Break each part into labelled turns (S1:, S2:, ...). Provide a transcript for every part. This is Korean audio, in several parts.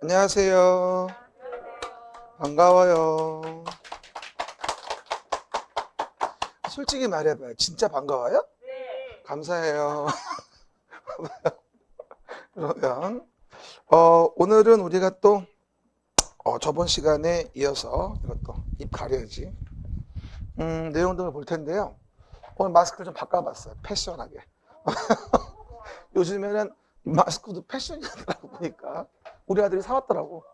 S1: 안녕하세요. 반가워요. 솔직히 말해봐요. 진짜 반가워요? 감사해요. 그러면 오늘은 우리가 또 저번 시간에 이어서 이것도 입 가려야지. 내용들을 볼 텐데요. 오늘 마스크를 좀 바꿔봤어요. 패션하게. 요즘에는 마스크도 패션이더라고 보니까 우리 아들이 사왔더라고.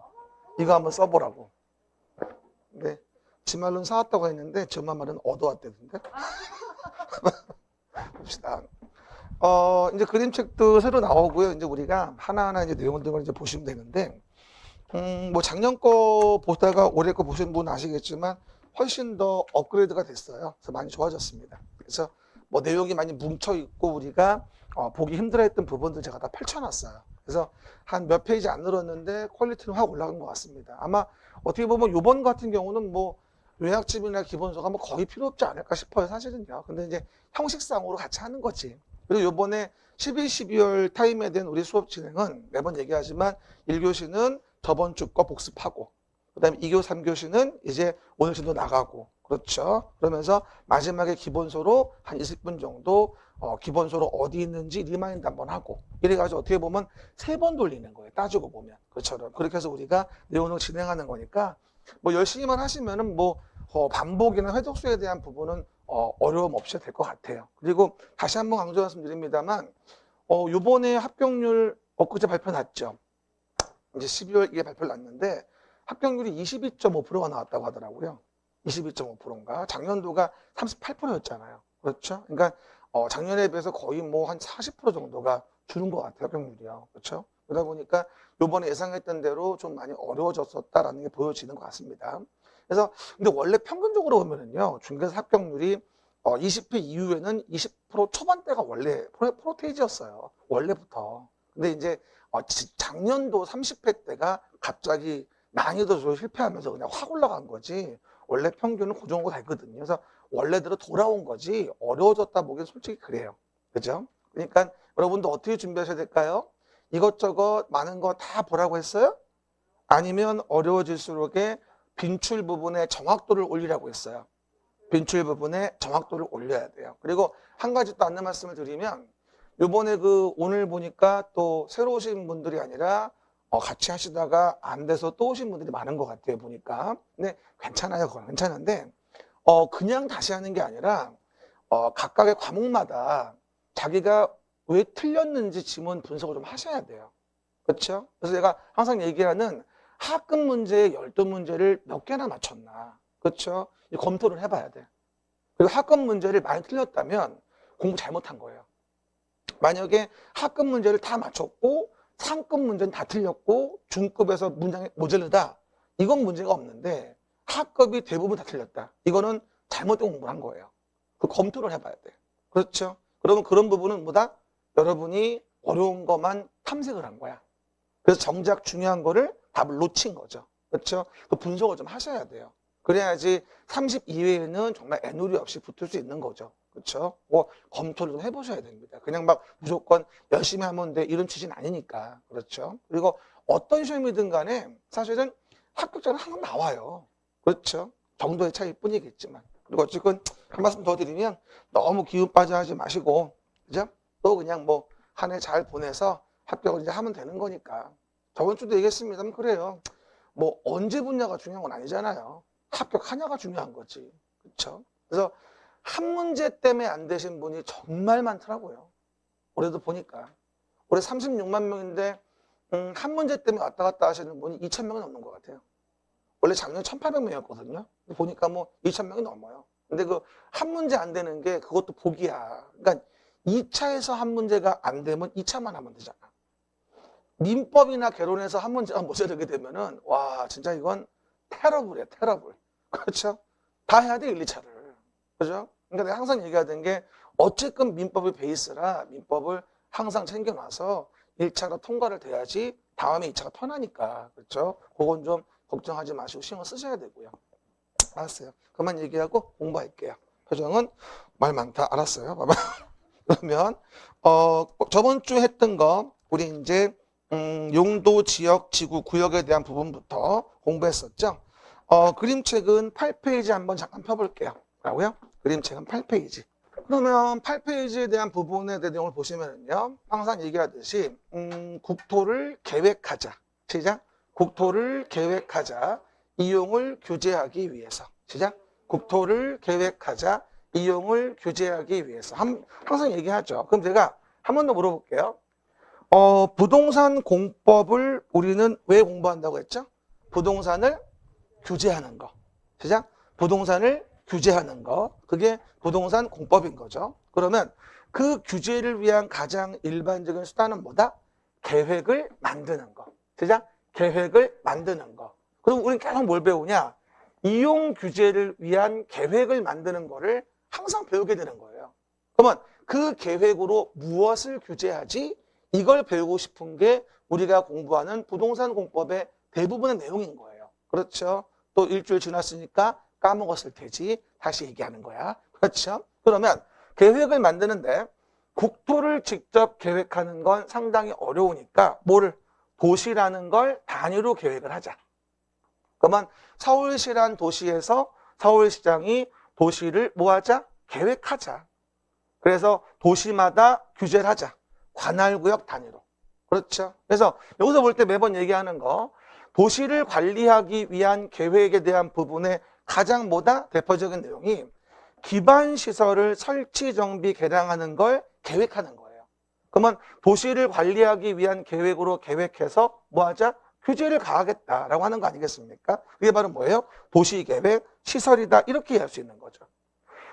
S1: 이거 한번 써보라고. 근데 지 말로는 사왔다고 했는데 저 엄마 말은 얻어왔대던데. 봅시다. 이제 그림책도 새로 나오고요. 이제 우리가 하나하나 이제 내용들을 이제 보시면 되는데, 뭐 작년 거 보다가 올해 거 보신 분 아시겠지만 훨씬 더 업그레이드가 됐어요. 그래서 많이 좋아졌습니다. 그래서 뭐 내용이 많이 뭉쳐 있고 우리가 보기 힘들어했던 부분들 제가 다 펼쳐놨어요. 그래서 한 몇 페이지 안 늘었는데 퀄리티는 확 올라간 것 같습니다. 아마 어떻게 보면 이번 같은 경우는 뭐 요약집이나 기본서가 뭐 거의 필요 없지 않을까 싶어요, 사실은요. 근데 이제 형식상으로 같이 하는 거지. 그리고 요번에 11, 12월 타임에 대한 우리 수업 진행은 매번 얘기하지만 1교시는 저번 주 거 복습하고, 그 다음에 2교, 3교시는 이제 오늘 진도 나가고, 그렇죠. 그러면서 마지막에 기본서로 한 20분 정도 기본서로 어디 있는지 리마인드 한번 하고, 이래가지고 어떻게 보면 3번 돌리는 거예요. 따지고 보면. 그처럼. 그렇게 해서 우리가 내용을 진행하는 거니까 뭐 열심히만 하시면은 뭐 반복이나 회독수에 대한 부분은 어려움 없이 될 것 같아요. 그리고 다시 한번 강조 말씀드립니다만 요번에 합격률 엊그제 발표 났죠. 이제 12월 이게 발표 났는데 합격률이 22.5%가 나왔다고 하더라고요. 22.5%인가? 작년도가 38%였잖아요. 그렇죠? 그러니까 작년에 비해서 거의 뭐 한 40% 정도가 줄은 것 같아요. 합격률이요. 그렇죠? 그러다 보니까 요번에 예상했던 대로 좀 많이 어려워졌었다라는 게 보여지는 것 같습니다. 그래서 근데 원래 평균적으로 보면은요, 중개사 합격률이 20회 이후에는 20% 초반대가 원래 프로테이지였어요. 원래부터. 근데 이제 작년도 30회 때가 갑자기 난이도적으로 실패하면서 그냥 확 올라간 거지. 원래 평균은 그 정도 되거든요. 그래서 원래대로 돌아온 거지 어려워졌다 보기엔 솔직히 그래요. 그죠? 그러니까 여러분도 어떻게 준비하셔야 될까요? 이것저것 많은 거 다 보라고 했어요? 아니면 어려워질수록에 빈출 부분의 정확도를 올리라고 했어요. 빈출 부분의 정확도를 올려야 돼요. 그리고 한 가지 또 안내 말씀을 드리면 요번에 오늘 보니까 또 새로 오신 분들이 아니라 같이 하시다가 안 돼서 또 오신 분들이 많은 것 같아요, 보니까. 근데 괜찮아요, 그건 괜찮은데 그냥 다시 하는 게 아니라 각각의 과목마다 자기가 왜 틀렸는지 지문 분석을 좀 하셔야 돼요. 그렇죠? 그래서 제가 항상 얘기하는 하급 문제의 12문제를 몇 개나 맞췄나. 그렇죠? 검토를 해봐야 돼. 그리고 하급 문제를 많이 틀렸다면 공부 잘못한 거예요. 만약에 하급 문제를 다 맞췄고 상급 문제는 다 틀렸고 중급에서 문장이 모자르다. 이건 문제가 없는데 하급이 대부분 다 틀렸다. 이거는 잘못된 공부를 한 거예요. 그 검토를 해봐야 돼. 그렇죠? 그러면 그런 부분은 뭐다? 여러분이 어려운 것만 탐색을 한 거야. 그래서 정작 중요한 거를 답을 놓친 거죠. 그렇죠? 그 분석을 좀 하셔야 돼요. 그래야지 32회에는 정말 애누리 없이 붙을 수 있는 거죠. 그렇죠? 뭐 검토를 좀 해보셔야 됩니다. 그냥 막 무조건 열심히 하면 돼 이런 취지는 아니니까. 그렇죠? 그리고 어떤 시험이든 간에 사실은 합격자는 항상 나와요. 그렇죠? 정도의 차이뿐이겠지만. 그리고 어쨌건 한 말씀 더 드리면 너무 기운 빠져 하지 마시고, 그죠? 또 그냥 뭐 한 해 잘 보내서 합격을 이제 하면 되는 거니까. 저번 주도 얘기했습니다만 그래요. 뭐 언제 붙냐가 중요한 건 아니잖아요. 합격하냐가 중요한 거지. 그렇죠? 그래서 한 문제 때문에 안 되신 분이 정말 많더라고요. 올해도 보니까. 올해 36만 명인데 한 문제 때문에 왔다 갔다 하시는 분이 2,000명이 넘는 것 같아요. 원래 작년에 1,800명이었거든요. 보니까 뭐 2,000명이 넘어요. 근데 그 한 문제 안 되는 게 그것도 복이야. 그러니까 2차에서 한 문제가 안 되면 2차만 하면 되잖아. 민법이나 개론에서 한 문제가 모자르게 되면은 와 진짜 이건 테러블이야 테러블. 그렇죠? 다 해야 돼 1, 2차를. 그죠? 그러니까 내가 항상 얘기하던 게 어쨌든 민법이 베이스라 민법을 항상 챙겨놔서 1차로 통과를 돼야지 다음에 2차가 편하니까. 그렇죠? 그건 좀 걱정하지 마시고 신경 쓰셔야 되고요. 알았어요. 그만 얘기하고 공부할게요. 표정은 말 많다. 알았어요. 봐봐. 그러면 저번 주 했던 거 우리 이제 용도, 지역, 지구, 구역에 대한 부분부터 공부했었죠. 그림책은 8페이지 한번 잠깐 펴볼게요. 라고요? 그림책은 8페이지. 그러면 8페이지에 대한 부분에 대한 내용을 보시면요. 항상 얘기하듯이, 국토를 계획하자. 시작. 국토를 계획하자. 이용을 규제하기 위해서. 시작. 국토를 계획하자. 이용을 규제하기 위해서. 항상 얘기하죠. 그럼 제가 한 번 더 물어볼게요. 부동산 공법을 우리는 왜 공부한다고 했죠? 부동산을 규제하는 거. 시작. 부동산을 규제하는 거. 그게 부동산 공법인 거죠. 그러면 그 규제를 위한 가장 일반적인 수단은 뭐다? 계획을 만드는 거. 시작. 계획을 만드는 거. 그럼 우리는 계속 뭘 배우냐? 이용 규제를 위한 계획을 만드는 거를 항상 배우게 되는 거예요. 그러면 그 계획으로 무엇을 규제하지? 이걸 배우고 싶은 게 우리가 공부하는 부동산 공법의 대부분의 내용인 거예요. 그렇죠? 또 일주일 지났으니까 까먹었을 테지. 다시 얘기하는 거야. 그렇죠? 그러면 계획을 만드는데 국토를 직접 계획하는 건 상당히 어려우니까 뭐를? 도시라는 걸 단위로 계획을 하자. 그러면 서울시란 도시에서 서울시장이 도시를 뭐 하자? 계획하자. 그래서 도시마다 규제를 하자. 관할구역 단위로. 그렇죠? 그래서 여기서 볼 때 매번 얘기하는 거, 도시를 관리하기 위한 계획에 대한 부분에 가장 뭐다? 대표적인 내용이 기반시설을 설치, 정비, 개량하는 걸 계획하는 거예요. 그러면 도시를 관리하기 위한 계획으로 계획해서 뭐 하자? 규제를 가하겠다라고 하는 거 아니겠습니까? 그게 바로 뭐예요? 도시계획, 시설이다. 이렇게 할 수 있는 거죠.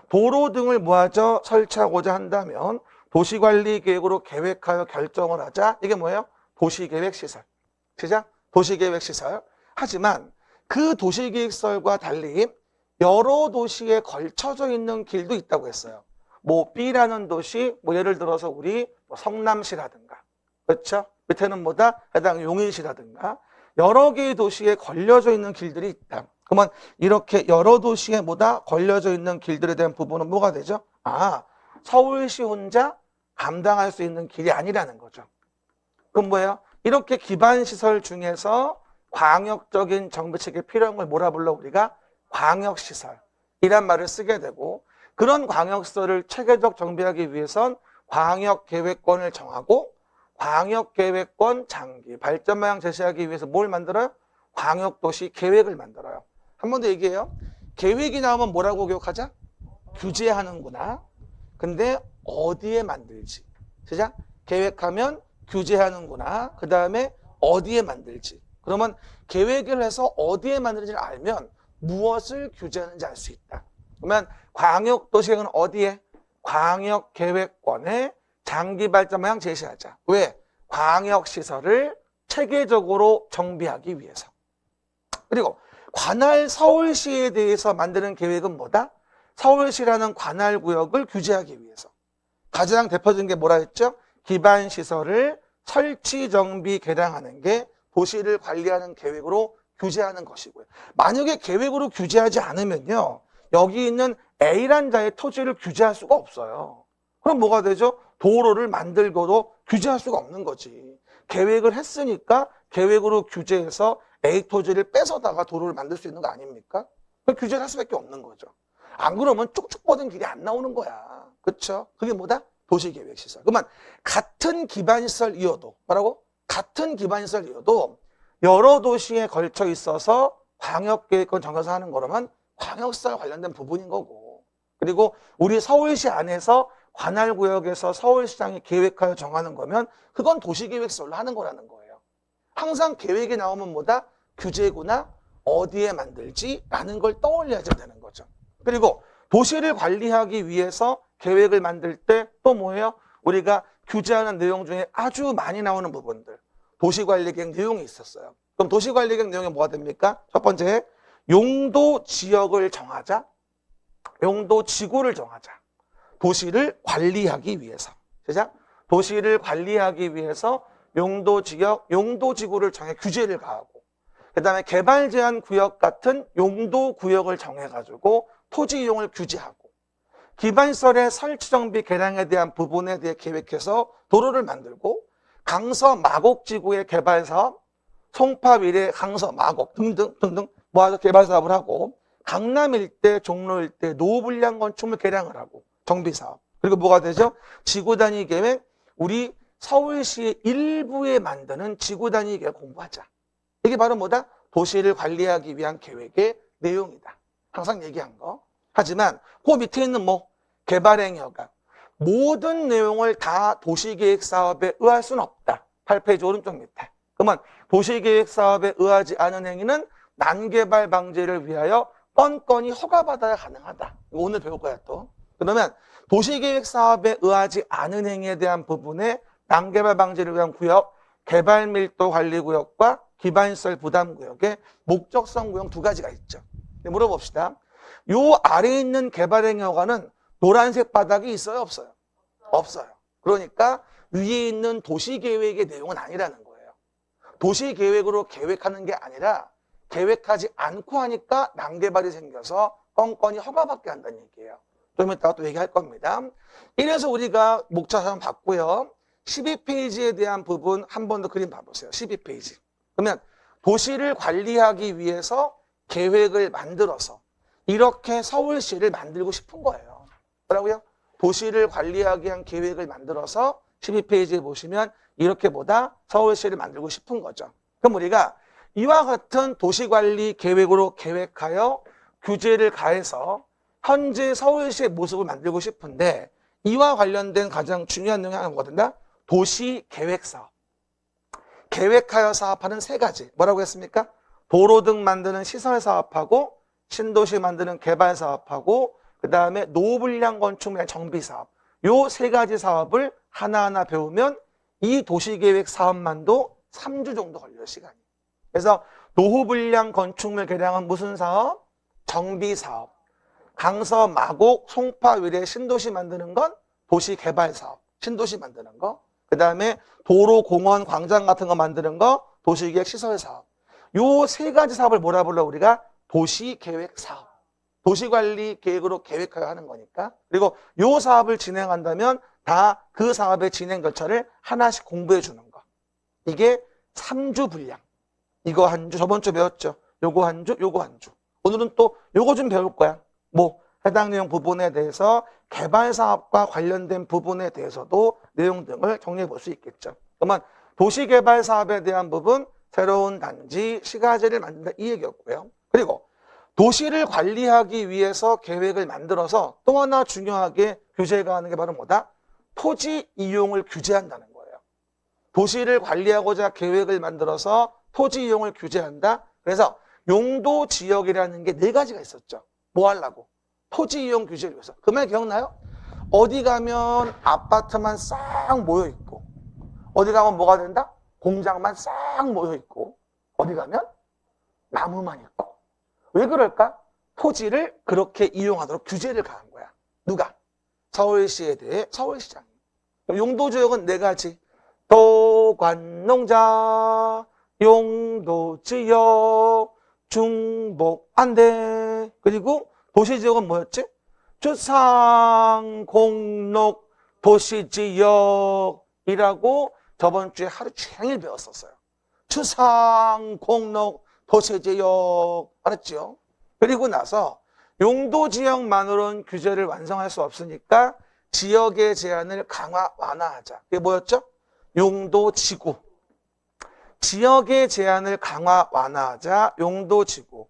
S1: 도로 등을 뭐 하죠? 설치하고자 한다면 도시관리계획으로 계획하여 결정을 하자. 이게 뭐예요? 도시계획시설. 시작? 도시계획시설. 하지만 그 도시계획시설과 달리 여러 도시에 걸쳐져 있는 길도 있다고 했어요. 뭐 B라는 도시, 뭐 예를 들어서 우리 성남시라든가, 그렇죠? 밑에는 뭐다? 해당 용인시라든가 여러 개의 도시에 걸려져 있는 길들이 있다. 그러면 이렇게 여러 도시에 뭐다? 걸려져 있는 길들에 대한 부분은 뭐가 되죠? 서울시 혼자 감당할 수 있는 길이 아니라는 거죠. 그럼 뭐예요? 이렇게 기반시설 중에서 광역적인 정부 측에 필요한 걸 뭐라 불러? 우리가 광역시설 이란 말을 쓰게 되고, 그런 광역시설을 체계적 정비하기 위해선 광역계획권을 정하고 광역계획권 장기 발전 방향 제시하기 위해서 뭘 만들어요? 광역도시 계획을 만들어요. 한 번 더 얘기해요. 계획이 나오면 뭐라고 기억하자? 규제하는구나. 근데 어디에 만들지? 시작. 계획하면 규제하는구나. 그 다음에 어디에 만들지? 그러면 계획을 해서 어디에 만들지를 알면 무엇을 규제하는지 알 수 있다. 그러면 광역도시계획은 어디에? 광역계획권에 장기 발전 방향 제시하자. 왜? 광역시설을 체계적으로 정비하기 위해서. 그리고 관할 서울시에 대해서 만드는 계획은 뭐다? 서울시라는 관할구역을 규제하기 위해서. 가장 대표적인 게 뭐라 했죠? 기반시설을 설치, 정비, 개량하는 게 도시를 관리하는 계획으로 규제하는 것이고요. 만약에 계획으로 규제하지 않으면요, 여기 있는 A란 자의 토지를 규제할 수가 없어요. 그럼 뭐가 되죠? 도로를 만들고도 규제할 수가 없는 거지. 계획을 했으니까 계획으로 규제해서 A 토지를 뺏어다가 도로를 만들 수 있는 거 아닙니까? 규제를 할 수밖에 없는 거죠. 안 그러면 쭉쭉 뻗은 길이 안 나오는 거야. 그렇죠? 그게 뭐다? 도시계획시설. 그러면 같은 기반시설이어도, 뭐라고? 같은 기반시설이어도 여러 도시에 걸쳐 있어서 광역계획권 정해서 하는 거라면 광역시설 관련된 부분인 거고, 그리고 우리 서울시 안에서 관할구역에서 서울시장이 계획하여 정하는 거면 그건 도시계획시설로 하는 거라는 거예요. 항상 계획이 나오면 뭐다? 규제구나, 어디에 만들지? 라는 걸 떠올려야 되는 거죠. 그리고 도시를 관리하기 위해서 계획을 만들 때 또 뭐예요? 우리가 규제하는 내용 중에 아주 많이 나오는 부분들, 도시관리계획 내용이 있었어요. 그럼 도시관리계획 내용이 뭐가 됩니까? 첫 번째, 용도 지역을 정하자. 용도 지구를 정하자. 도시를 관리하기 위해서. 시작. 도시를 관리하기 위해서 용도 지역, 용도 지구를 정해 규제를 가하고, 그 다음에 개발 제한 구역 같은 용도 구역을 정해가지고 토지 이용을 규제하고, 기반시설의 설치, 정비, 개량에 대한 부분에 대해 계획해서 도로를 만들고, 강서 마곡지구의 개발 사업, 송파 위례 강서 마곡 등등 모아서 개발 사업을 하고, 강남 일대, 종로 일대 노후불량 건축물 개량을 하고 정비 사업. 그리고 뭐가 되죠? 지구 단위 계획. 우리 서울시의 일부에 만드는 지구 단위 계획 공부하자. 이게 바로 뭐다? 도시를 관리하기 위한 계획의 내용이다. 항상 얘기한 거. 하지만 그 밑에 있는 뭐 개발행위가 모든 내용을 다 도시계획 사업에 의할 수는 없다. 8페이지 오른쪽 밑에. 그러면 도시계획 사업에 의하지 않은 행위는 난개발 방지를 위하여 건건이 허가받아야 가능하다. 이거 오늘 배울 거야 또. 그러면 도시계획 사업에 의하지 않은 행위에 대한 부분에 난개발 방지를 위한 구역, 개발밀도관리구역과 기반시설 부담구역의 목적성 구역 두 가지가 있죠. 물어봅시다. 요 아래에 있는 개발행위 허가는 노란색 바닥이 있어요, 없어요? 없어요. 그러니까 위에 있는 도시계획의 내용은 아니라는 거예요. 도시계획으로 계획하는 게 아니라 계획하지 않고 하니까 난개발이 생겨서 건건이 허가받게 한다는 얘기예요. 좀 이따가 또 얘기할 겁니다. 이래서 우리가 목차상 봤고요. 12페이지에 대한 부분 한 번 더 그림 봐보세요. 12페이지. 그러면 도시를 관리하기 위해서 계획을 만들어서 이렇게 서울시를 만들고 싶은 거예요. 뭐라고요? 도시를 관리하기 위한 계획을 만들어서 12페이지에 보시면 이렇게 보다 서울시를 만들고 싶은 거죠. 그럼 우리가 이와 같은 도시관리 계획으로 계획하여 규제를 가해서 현재 서울시의 모습을 만들고 싶은데 이와 관련된 가장 중요한 내용이 하나 뭐거든요? 도시계획사업. 계획하여 사업하는 세 가지. 뭐라고 했습니까? 도로 등 만드는 시설사업하고 신도시 만드는 개발사업하고 그 다음에 노후불량 건축물 정비사업. 요 세 가지 사업을 하나하나 배우면 이 도시계획 사업만도 3주 정도 걸려요, 시간이. 그래서 노후불량 건축물 개량은 무슨 사업? 정비사업. 강서 마곡 송파 위례 신도시 만드는 건 도시개발사업. 신도시 만드는 거. 그 다음에 도로, 공원, 광장 같은 거 만드는 거 도시계획 시설사업. 요 세 가지 사업을 뭐라 불러 우리가? 도시계획사업. 도시관리 계획으로 계획하여 하는 거니까. 그리고 요 사업을 진행한다면 다 그 사업의 진행 절차를 하나씩 공부해 주는 거. 이게 3주 분량. 이거 한 주, 저번 주 배웠죠. 요거 한 주, 요거 한 주. 오늘은 또 요거 좀 배울 거야. 뭐 해당 내용 부분에 대해서 개발 사업과 관련된 부분에 대해서도 내용 등을 정리해 볼 수 있겠죠. 그러면 도시개발 사업에 대한 부분, 새로운 단지, 시가지를 만든다 이 얘기였고요. 그리고 도시를 관리하기 위해서 계획을 만들어서 또 하나 중요하게 규제가 하는 게 바로 뭐다? 토지 이용을 규제한다는 거예요. 도시를 관리하고자 계획을 만들어서 토지 이용을 규제한다. 그래서 용도 지역이라는 게 네 가지가 있었죠. 뭐 하려고? 토지 이용 규제를 위해서. 그 말 기억나요? 어디 가면 아파트만 싹 모여 있고 어디 가면 뭐가 된다? 공장만 싹 모여 있고 어디 가면 나무만 있고. 왜 그럴까? 토지를 그렇게 이용하도록 규제를 가한 거야. 누가? 서울시에 대해 서울시장이. 용도지역은 네 가지. 도관농자, 용도지역, 중복안대. 그리고 도시지역은 뭐였지? 주상, 공록, 도시지역이라고 저번 주에 하루 종일 배웠었어요. 주상, 공록, 도시지역. 알았죠? 그리고 나서 용도지역만으로는 규제를 완성할 수 없으니까 지역의 제한을 강화, 완화하자. 그게 뭐였죠? 용도지구. 지역의 제한을 강화, 완화하자. 용도지구.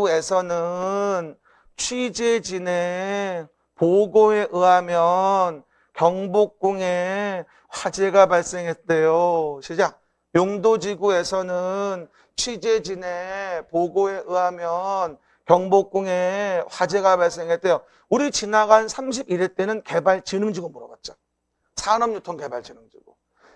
S1: 용도지구에서는 취재진의 보고에 의하면 경복궁에 화재가 발생했대요. 시작. 용도지구에서는 취재진의 보고에 의하면 경복궁에 화재가 발생했대요. 우리 지나간 31회 때는 개발진흥지구 물어봤죠. 산업유통개발진흥지구.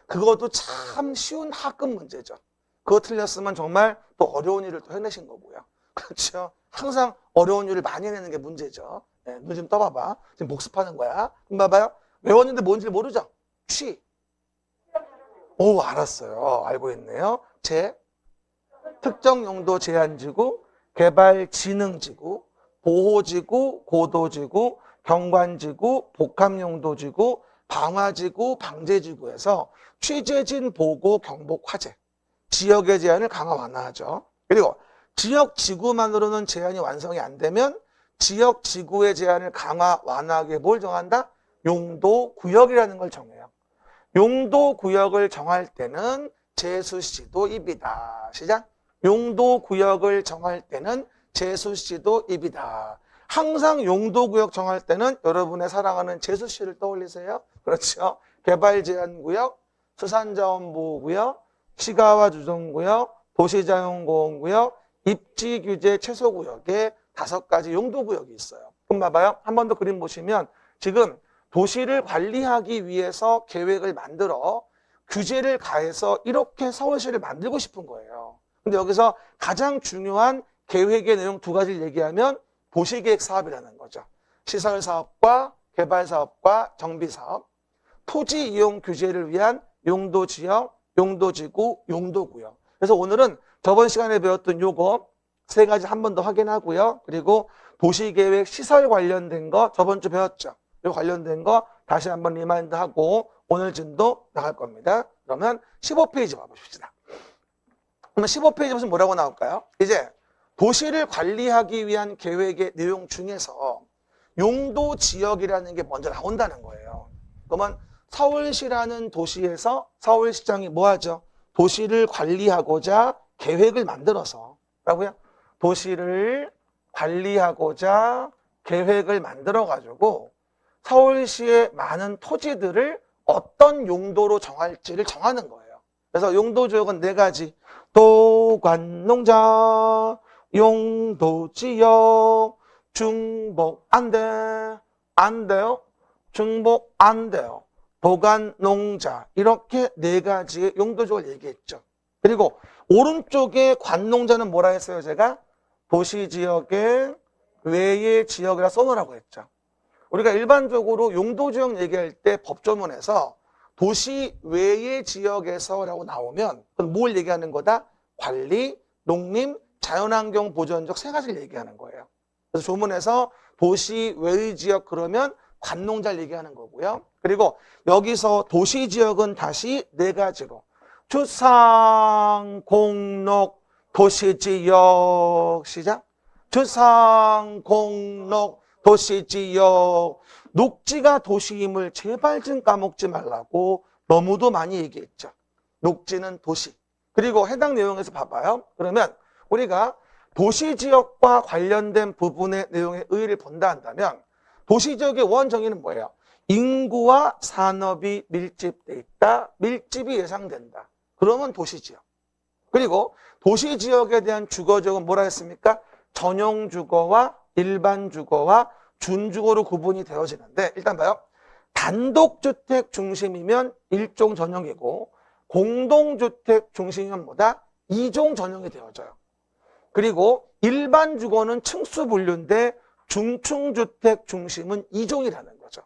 S1: 그것도 참 쉬운 학급 문제죠. 그거 틀렸으면 정말 또 어려운 일을 또 해내신 거고요. 그렇죠? 항상 어려운 일을 많이 내는 게 문제죠. 네, 눈 좀 떠봐봐. 지금 복습하는 거야. 그럼 봐봐요. 외웠는데 뭔지 모르죠? 취. 오, 알았어요. 알고 있네요. 특정용도 제한지구, 개발진흥지구, 보호지구, 고도지구, 경관지구, 복합용도지구, 방화지구, 방제지구에서 취재진 보고 경복 화재, 지역의 제한을 강화 완화하죠. 그리고 지역 지구만으로는 제한이 완성이 안 되면 지역 지구의 제한을 강화 완화하기 위해 뭘 정한다? 용도 구역이라는 걸 정해요. 용도 구역을 정할 때는 제수시도 입이다. 시작. 용도 구역을 정할 때는 제수시도 입이다. 항상 용도 구역 정할 때는 여러분의 사랑하는 제수시를 떠올리세요. 그렇죠? 개발제한구역, 수산자원보호구역, 시가와 주정구역, 도시자연보호구역, 입지규제 최소구역에 5가지 용도구역이 있어요. 그럼 봐봐요. 한 번 더 그림 보시면 지금 도시를 관리하기 위해서 계획을 만들어 규제를 가해서 이렇게 서울시를 만들고 싶은 거예요. 근데 여기서 가장 중요한 계획의 내용 2가지를 얘기하면 도시계획 사업이라는 거죠. 시설 사업과 개발 사업과 정비 사업, 토지 이용 규제를 위한 용도 지역, 용도 지구, 용도 구역. 그래서 오늘은 저번 시간에 배웠던 요거 3가지 한 번 더 확인하고요. 그리고 도시계획 시설 관련된 거 저번 주 배웠죠. 요 관련된 거 다시 한번 리마인드하고 오늘 진도 나갈 겁니다. 그러면 15페이지 봐보십시다. 그러면 15페이지 보시면 뭐라고 나올까요? 이제 도시를 관리하기 위한 계획의 내용 중에서 용도 지역이라는 게 먼저 나온다는 거예요. 그러면 서울시라는 도시에서 서울시장이 뭐 하죠? 도시를 관리하고자 계획을 만들어서 라고요? 도시를 관리하고자 계획을 만들어 가지고 서울시의 많은 토지들을 어떤 용도로 정할지를 정하는 거예요. 그래서 용도 지역은 4가지. 도관농자, 용도지역, 중복 안 돼. 안 돼요. 중복 안 돼요. 도관농자 이렇게 4가지의 용도지역을 얘기했죠. 그리고 오른쪽에 관농자는 뭐라 했어요? 제가 도시지역의 외의 지역이라 써놓으라고 했죠. 우리가 일반적으로 용도지역 얘기할 때 법조문에서 도시 외의 지역에서라고 나오면 그건 뭘 얘기하는 거다? 관리, 농림, 자연환경 보전적 3가지를 얘기하는 거예요. 그래서 조문에서 도시 외의 지역 그러면 관농자를 얘기하는 거고요. 그리고 여기서 도시지역은 다시 4가지로 주상, 공록, 도시지역 시작. 주상, 공록, 도시지역. 녹지가 도시임을 제발 좀 까먹지 말라고 너무도 많이 얘기했죠. 녹지는 도시. 그리고 해당 내용에서 봐봐요. 그러면 우리가 도시지역과 관련된 부분의 내용의 의의를 본다 한다면 도시지역의 원정의는 뭐예요? 인구와 산업이 밀집돼 있다. 밀집이 예상된다. 그러면 도시지역. 그리고 도시지역에 대한 주거지역은 뭐라 했습니까? 전용주거와 일반주거와 준주거로 구분이 되어지는데 일단 봐요. 단독주택 중심이면 1종 전용이고 공동주택 중심이면 뭐다? 2종 전용이 되어져요. 그리고 일반주거는 층수 분류인데 중층주택 중심은 2종이라는 거죠.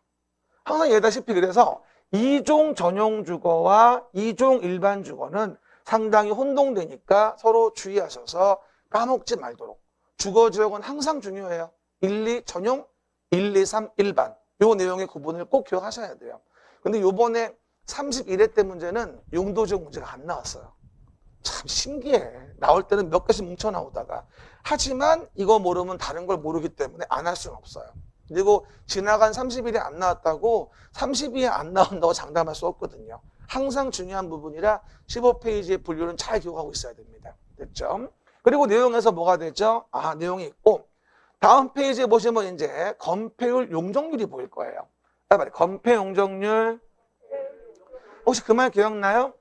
S1: 항상 얘다시피 그래서 2종 전용주거와 2종 일반주거는 상당히 혼동되니까 서로 주의하셔서 까먹지 말도록. 주거지역은 항상 중요해요. 1, 2 전용, 1, 2, 3 일반. 요 내용의 구분을 꼭 기억하셔야 돼요. 근데 요번에 31회 때 문제는 용도지역 문제가 안 나왔어요. 참 신기해. 나올 때는 몇 개씩 뭉쳐 나오다가. 하지만 이거 모르면 다른 걸 모르기 때문에 안 할 수는 없어요. 그리고 지나간 30일이 안 나왔다고 30일이 안 나온다고 장담할 수 없거든요. 항상 중요한 부분이라 15페이지의 분류는 잘 기억하고 있어야 됩니다. 됐죠? 그리고 내용에서 뭐가 되죠? 내용이 있고 다음 페이지에 보시면 이제 건폐율 용적률이 보일 거예요. 건폐 용적률 혹시 그 말 기억나요?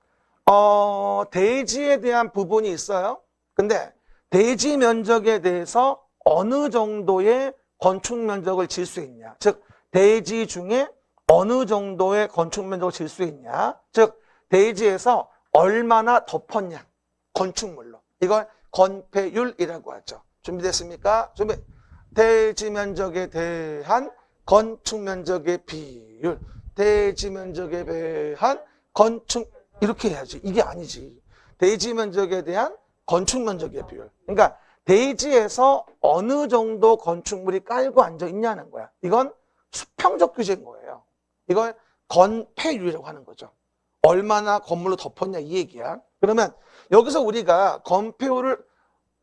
S1: 대지에 대한 부분이 있어요. 근데 대지 면적에 대해서 어느 정도의 건축 면적을 질 수 있냐. 즉 대지 중에 어느 정도의 건축 면적을 질 수 있냐. 즉 대지에서 얼마나 덮었냐. 건축물로. 이걸 건폐율이라고 하죠. 준비됐습니까? 대지 면적에 대한 건축 면적의 비율. 대지 면적에 대한 건축 이렇게 해야지. 이게 아니지. 대지 면적에 대한 건축 면적의 비율. 그러니까 대지에서 어느 정도 건축물이 깔고 앉아 있냐는 거야. 이건 수평적 규제인 거예요. 이걸 건폐율이라고 하는 거죠. 얼마나 건물로 덮었냐 이 얘기야. 그러면 여기서 우리가 건폐율을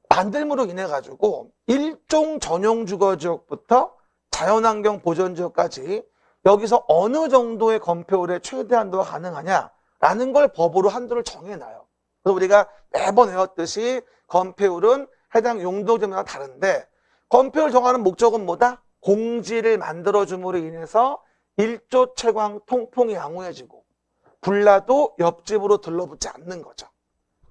S1: 만들므로 인해 가지고 일종 전용 주거지역부터 자연환경 보전지역까지 여기서 어느 정도의 건폐율의 최대 한도가 가능하냐라는 걸 법으로 한도를 정해놔요. 그래서 우리가 매번 외웠듯이 건폐율은 해당 용도지마다 다른데 건폐율 정하는 목적은 뭐다? 공지를 만들어줌으로 인해서 일조 채광 통풍이 양호해지고 불나도 옆집으로 들러붙지 않는 거죠.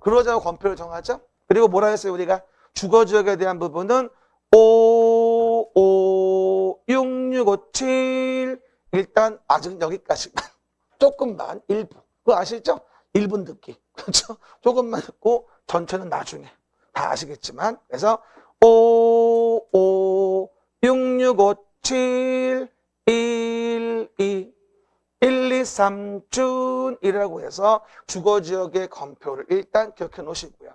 S1: 그러자고 건폐율 정하죠. 그리고 뭐라 했어요? 우리가 주거지역에 대한 부분은 5, 5, 6, 6, 5, 7 일단 아직 여기까지만 조금만 일부 그거 아시죠? 1분 듣기 그렇죠? 조금만 듣고 전체는 나중에 다 아시겠지만 그래서 5, 5, 6, 6, 5, 7 1, 2 1, 2, 3춘이라고 해서 주거지역의 건폐율을 일단 기억해 놓으시고요.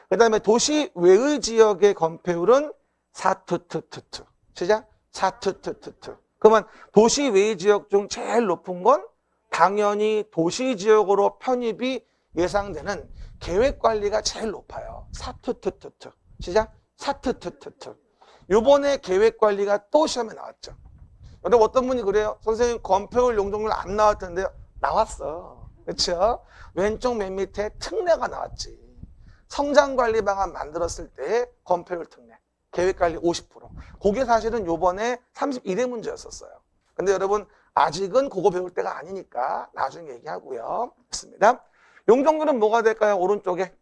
S1: 그 다음에 도시 외의 지역의 건폐율은 4투투투투. 시작? 4투투투투. 그러면 도시 외의 지역 중 제일 높은 건 당연히 도시 지역으로 편입이 예상되는 계획관리가 제일 높아요. 4투투투투. 시작? 4투투투투. 요번에 계획관리가 또 시험에 나왔죠. 여러분 어떤 분이 그래요? 선생님 건폐율 용적률 안 나왔던데요? 나왔어. 그렇죠? 왼쪽 맨 밑에 특례가 나왔지. 성장관리 방안 만들었을 때 건폐율 특례. 계획관리 50%. 그게 사실은 요번에 31회 문제였었어요. 근데 여러분 아직은 그거 배울 때가 아니니까 나중에 얘기하고요. 됐습니다. 용적률은 뭐가 될까요? 오른쪽에.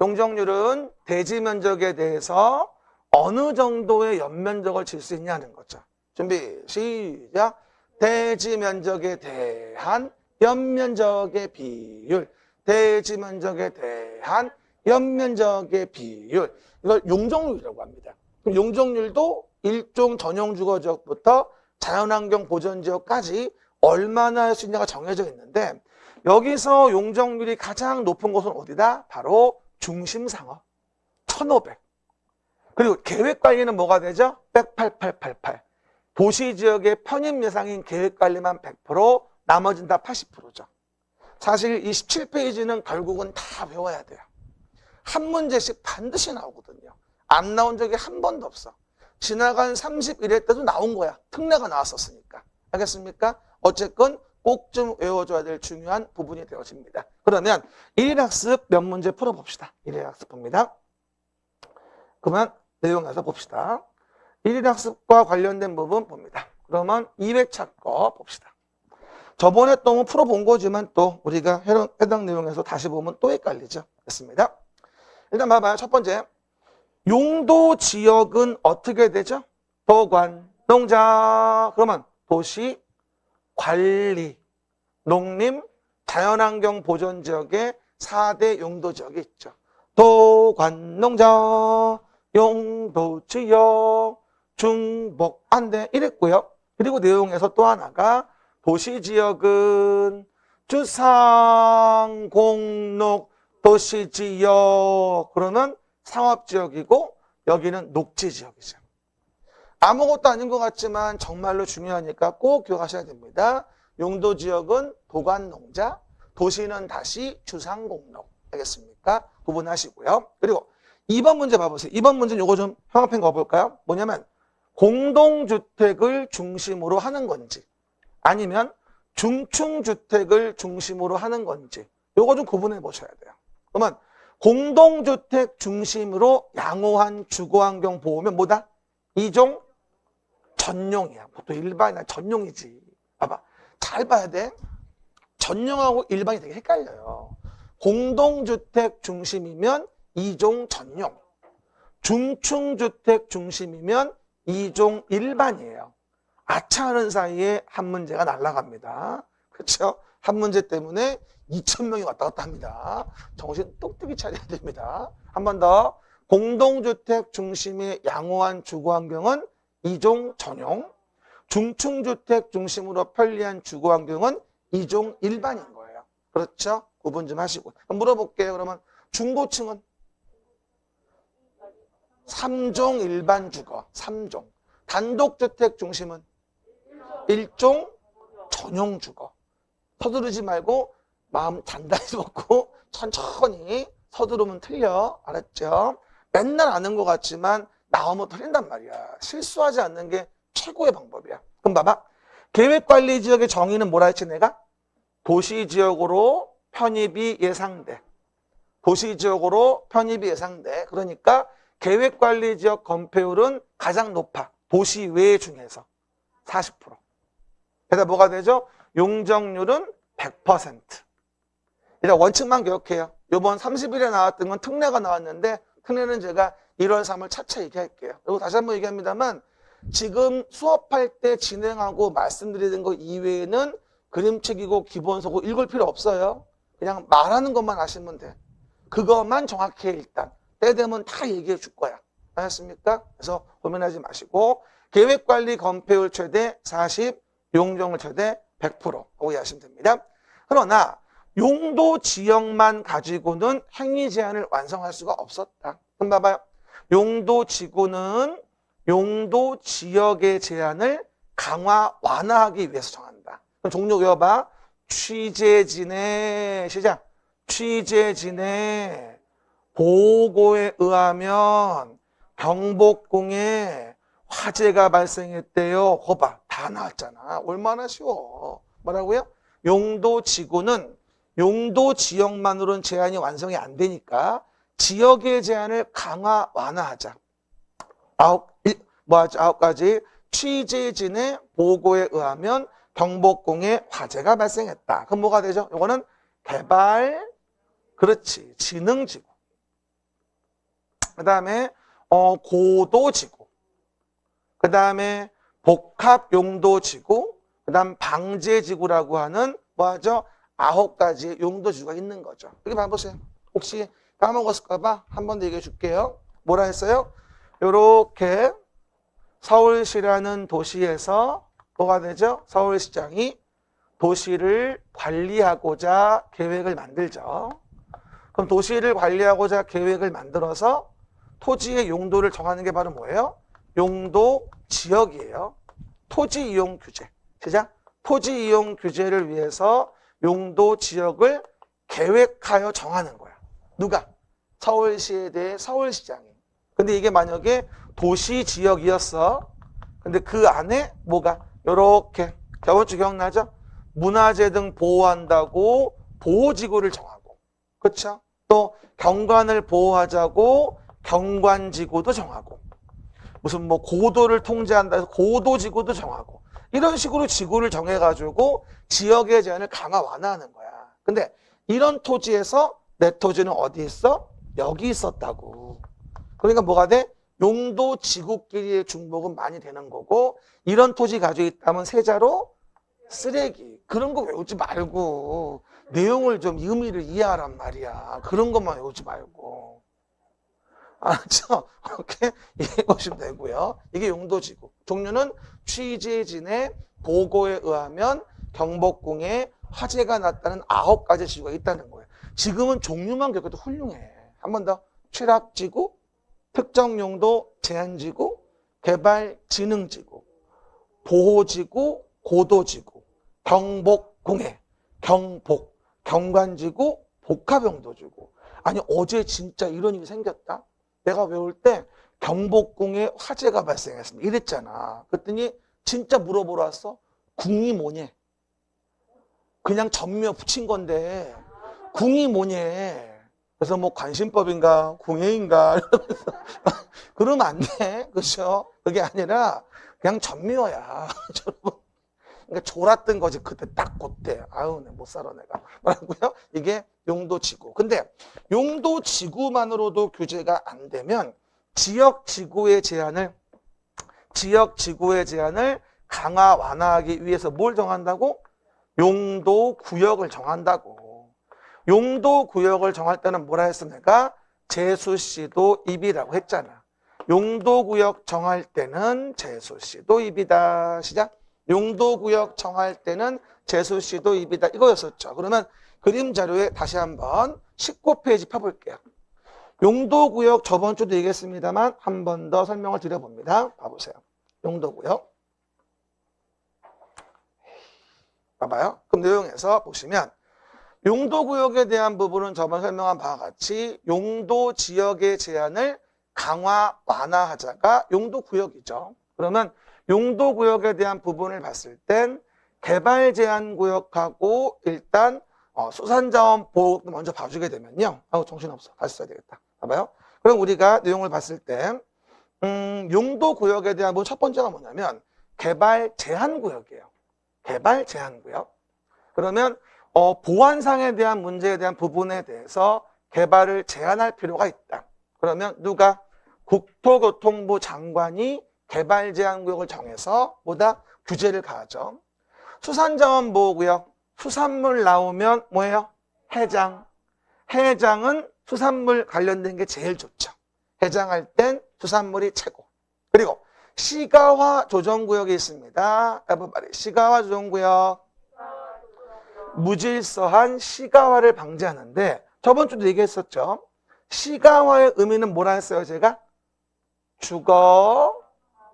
S1: 용적률은 대지 면적에 대해서 어느 정도의 연면적을 질 수 있냐는 거죠. 준비 시작. 대지 면적에 대한 연면적의 비율. 대지 면적에 대한 연면적의 비율. 이걸 용적률이라고 합니다. 그럼 용적률도 일종 전용 주거지역부터 자연환경 보전지역까지 얼마나 할 수 있냐가 정해져 있는데 여기서 용적률이 가장 높은 곳은 어디다? 바로 중심상업 1500. 그리고 계획관리는 뭐가 되죠? 18888. 도시지역의 편입 예상인 계획관리만 100%, 나머지는 다 80%죠. 사실 이 17페이지는 결국은 다 외워야 돼요. 한 문제씩 반드시 나오거든요. 안 나온 적이 한 번도 없어. 지나간 31회 때도 나온 거야. 특례가 나왔었으니까. 알겠습니까? 어쨌건 꼭 좀 외워줘야 될 중요한 부분이 되어집니다. 그러면 1일학습 몇 문제 풀어봅시다. 1일학습 봅니다. 그러면 내용 가서 봅시다. 1일학습과 관련된 부분 봅니다. 그러면 2회차 거 봅시다. 저번에 또 풀어본 거지만 또 우리가 해당 내용에서 다시 보면 또 헷갈리죠. 됐습니다. 일단 봐봐요. 첫 번째. 용도 지역은 어떻게 되죠? 도관, 농자. 그러면 도시, 관리, 농림, 자연환경 보전지역의 4대 용도지역이 있죠. 도관, 농자, 용도지역, 중복, 안대 이랬고요. 그리고 내용에서 또 하나가 도시지역은 주상, 공록, 도시지역. 그러면 상업지역이고 여기는 녹지지역이죠. 아무것도 아닌 것 같지만 정말로 중요하니까 꼭 기억하셔야 됩니다. 용도지역은 도관농자, 도시는 다시 주상공록. 알겠습니까? 구분하시고요. 그리고 2번 문제 봐보세요. 2번 문제는 이거 좀 형광펜 거볼까요? 뭐냐면 공동주택을 중심으로 하는 건지 아니면 중층주택을 중심으로 하는 건지 이거 좀 구분해 보셔야 돼요. 그러면 공동주택 중심으로 양호한 주거환경 보호면 뭐다? 이종 전용이야. 보통 일반이나 전용이지. 봐봐. 잘 봐야 돼. 전용하고 일반이 되게 헷갈려요. 공동주택 중심이면 이종 전용. 중층주택 중심이면 이종 일반이에요. 아차하는 사이에 한 문제가 날아갑니다. 그렇죠? 한 문제 때문에 2,000명이 왔다 갔다 합니다. 정신 똑똑히 차려야 됩니다. 한 번 더. 공동주택 중심의 양호한 주거환경은 이종 전용. 중층주택 중심으로 편리한 주거환경은 이종 일반인 거예요. 그렇죠? 구분 좀 하시고. 그럼 물어볼게요. 그러면 중고층은? 3종 일반 주거. 3종. 단독주택 중심은? 1종 전용 주거. 서두르지 말고 마음 단단히 먹고 천천히 서두르면 틀려. 알았죠? 맨날 아는 것 같지만 나오면 틀린단 말이야. 실수하지 않는 게 최고의 방법이야. 그럼 봐봐. 계획관리지역의 정의는 뭐라 했지 내가? 도시지역으로 편입이 예상돼. 도시지역으로 편입이 예상돼. 그러니까 계획관리지역 건폐율은 가장 높아. 도시 외 중에서 40%. 그래서 뭐가 되죠? 용적률은 100%. 일단 원칙만 기억해요. 이번 30일에 나왔던 건 특례가 나왔는데 특례는 제가 1월 3월 차차 얘기할게요. 그리고 다시 한번 얘기합니다만 지금 수업할 때 진행하고 말씀드리는 거 이외에는 그림책이고 기본서고 읽을 필요 없어요. 그냥 말하는 것만 하시면 돼. 그것만 정확히 해 일단. 때 되면 다 얘기해 줄 거야. 알았습니까? 그래서 고민하지 마시고 계획관리 건폐율 최대 40, 용적률 최대 100% 이해하시면 됩니다. 그러나 용도 지역만 가지고는 행위 제한을 완성할 수가 없었다. 그럼 봐봐요. 용도 지구는 용도 지역의 제한을 강화, 완화하기 위해서 정한다. 그럼 종류 외워봐. 취재진의 시작. 취재진의 보고에 의하면 경복궁에 화재가 발생했대요. 거봐. 다 나왔잖아. 얼마나 쉬워. 뭐라고요? 용도 지구는 용도 지역만으로는 제한이 완성이 안 되니까 지역의 제한을 강화, 완화하자. 아홉 가지. 취재진의 보고에 의하면 경복궁에 화재가 발생했다. 그럼 뭐가 되죠? 이거는 개발, 그렇지, 지능지구. 그 다음에 고도지구. 그 다음에 복합용도지구. 그 다음 방제지구라고 하는 뭐하죠? 9가지의 용도지구가 있는 거죠. 여기 봐보세요. 혹시 까먹었을까봐 한 번 더 얘기해 줄게요. 뭐라 했어요? 요렇게 서울시라는 도시에서 뭐가 되죠? 서울시장이 도시를 관리하고자 계획을 만들죠. 그럼 도시를 관리하고자 계획을 만들어서 토지의 용도를 정하는 게 바로 뭐예요? 용도 지역이에요. 토지 이용 규제. 시작. 토지 이용 규제를 위해서 용도 지역을 계획하여 정하는 거야. 누가? 서울시에 대해 서울시장이. 근데 이게 만약에 도시 지역이었어. 근데 그 안에 뭐가? 요렇게. 저번 주 기억나죠? 문화재 등 보호한다고 보호지구를 정하고. 그렇죠? 또 경관을 보호하자고 경관지구도 정하고. 무슨 뭐 고도를 통제한다 해서 고도지구도 정하고. 이런 식으로 지구를 정해가지고 지역의 제한을 강화 완화하는 거야. 근데 이런 토지에서 내 토지는 어디 있어? 여기 있었다고. 그러니까 뭐가 돼? 용도 지구끼리의 중복은 많이 되는 거고 이런 토지 가지고 있다면 세자로 쓰레기. 그런 거 외우지 말고 내용을 좀 의미를 이해하란 말이야. 그런 것만 외우지 말고. 알았죠? 이렇게 이해해 보시면 되고요. 이게 용도지구. 종류는 취재진의 보고에 의하면 경복궁에 화재가 났다는 9가지 지구가 있다는 거예요. 지금은 종류만 겪어도 훌륭해. 한 번 더. 취락지구, 특정용도 제한지구, 개발진흥지구, 보호지구, 고도지구, 경복궁에, 경복, 경관지구, 복합용도지구. 아니 어제 진짜 이런 일이 생겼다? 내가 외울 때 경복궁에 화재가 발생했습니다. 이랬잖아. 그랬더니 진짜 물어보러 왔어. 궁이 뭐냐? 그냥 전묘 붙인 건데 궁이 뭐냐? 그래서 뭐 관심법인가 궁예인가 그러면 안 돼. 그렇죠? 그게 아니라 그냥 전묘야. 그러니까 졸았던 거지. 그때 딱 그때. 아유, 내 못 살아 내가. 뭐라고요? 이게 용도지구. 근데 용도지구만으로도 규제가 안 되면 지역지구의 제한을 강화 완화하기 위해서 뭘 정한다고? 용도구역을 정한다고. 용도구역을 정할 때는 뭐라 했어 내가? 제수시도입이라고 했잖아. 용도구역 정할 때는 제수시도입이다. 시작. 용도구역 정할 때는 제수시도입이다. 이거였었죠. 그러면 그림 자료에 다시 한번 19페이지 펴볼게요. 용도구역 저번 주도 얘기했습니다만 한 번 더 설명을 드려봅니다. 봐보세요. 용도구역. 봐봐요. 그럼 내용에서 보시면 용도구역에 대한 부분은 저번 설명한 바와 같이 용도 지역의 제한을 강화, 완화하자가 용도구역이죠. 그러면 용도구역에 대한 부분을 봤을 땐 개발제한구역하고 일단 수산자원 보호구 먼저 봐주게 되면요. 정신없어. 다시 써야 되겠다. 봐봐요. 그럼 우리가 내용을 봤을 때 용도구역에 대한 부분 첫 번째가 뭐냐면 개발제한구역이에요. 개발제한구역. 그러면 보안상에 대한 문제에 대한 부분에 대해서 개발을 제한할 필요가 있다. 그러면 누가? 국토교통부 장관이 개발제한구역을 정해서 뭐다? 규제를 가하죠. 수산자원보호구역, 수산물 나오면 뭐예요? 해장. 해장은 수산물 관련된 게 제일 좋죠. 해장할 땐 수산물이 최고. 그리고 시가화 조정구역이 있습니다. everybody. 시가화 조정구역. 무질서한 시가화를 방지하는데 저번 주도 얘기했었죠. 시가화의 의미는 뭐라 했어요, 제가? 주거,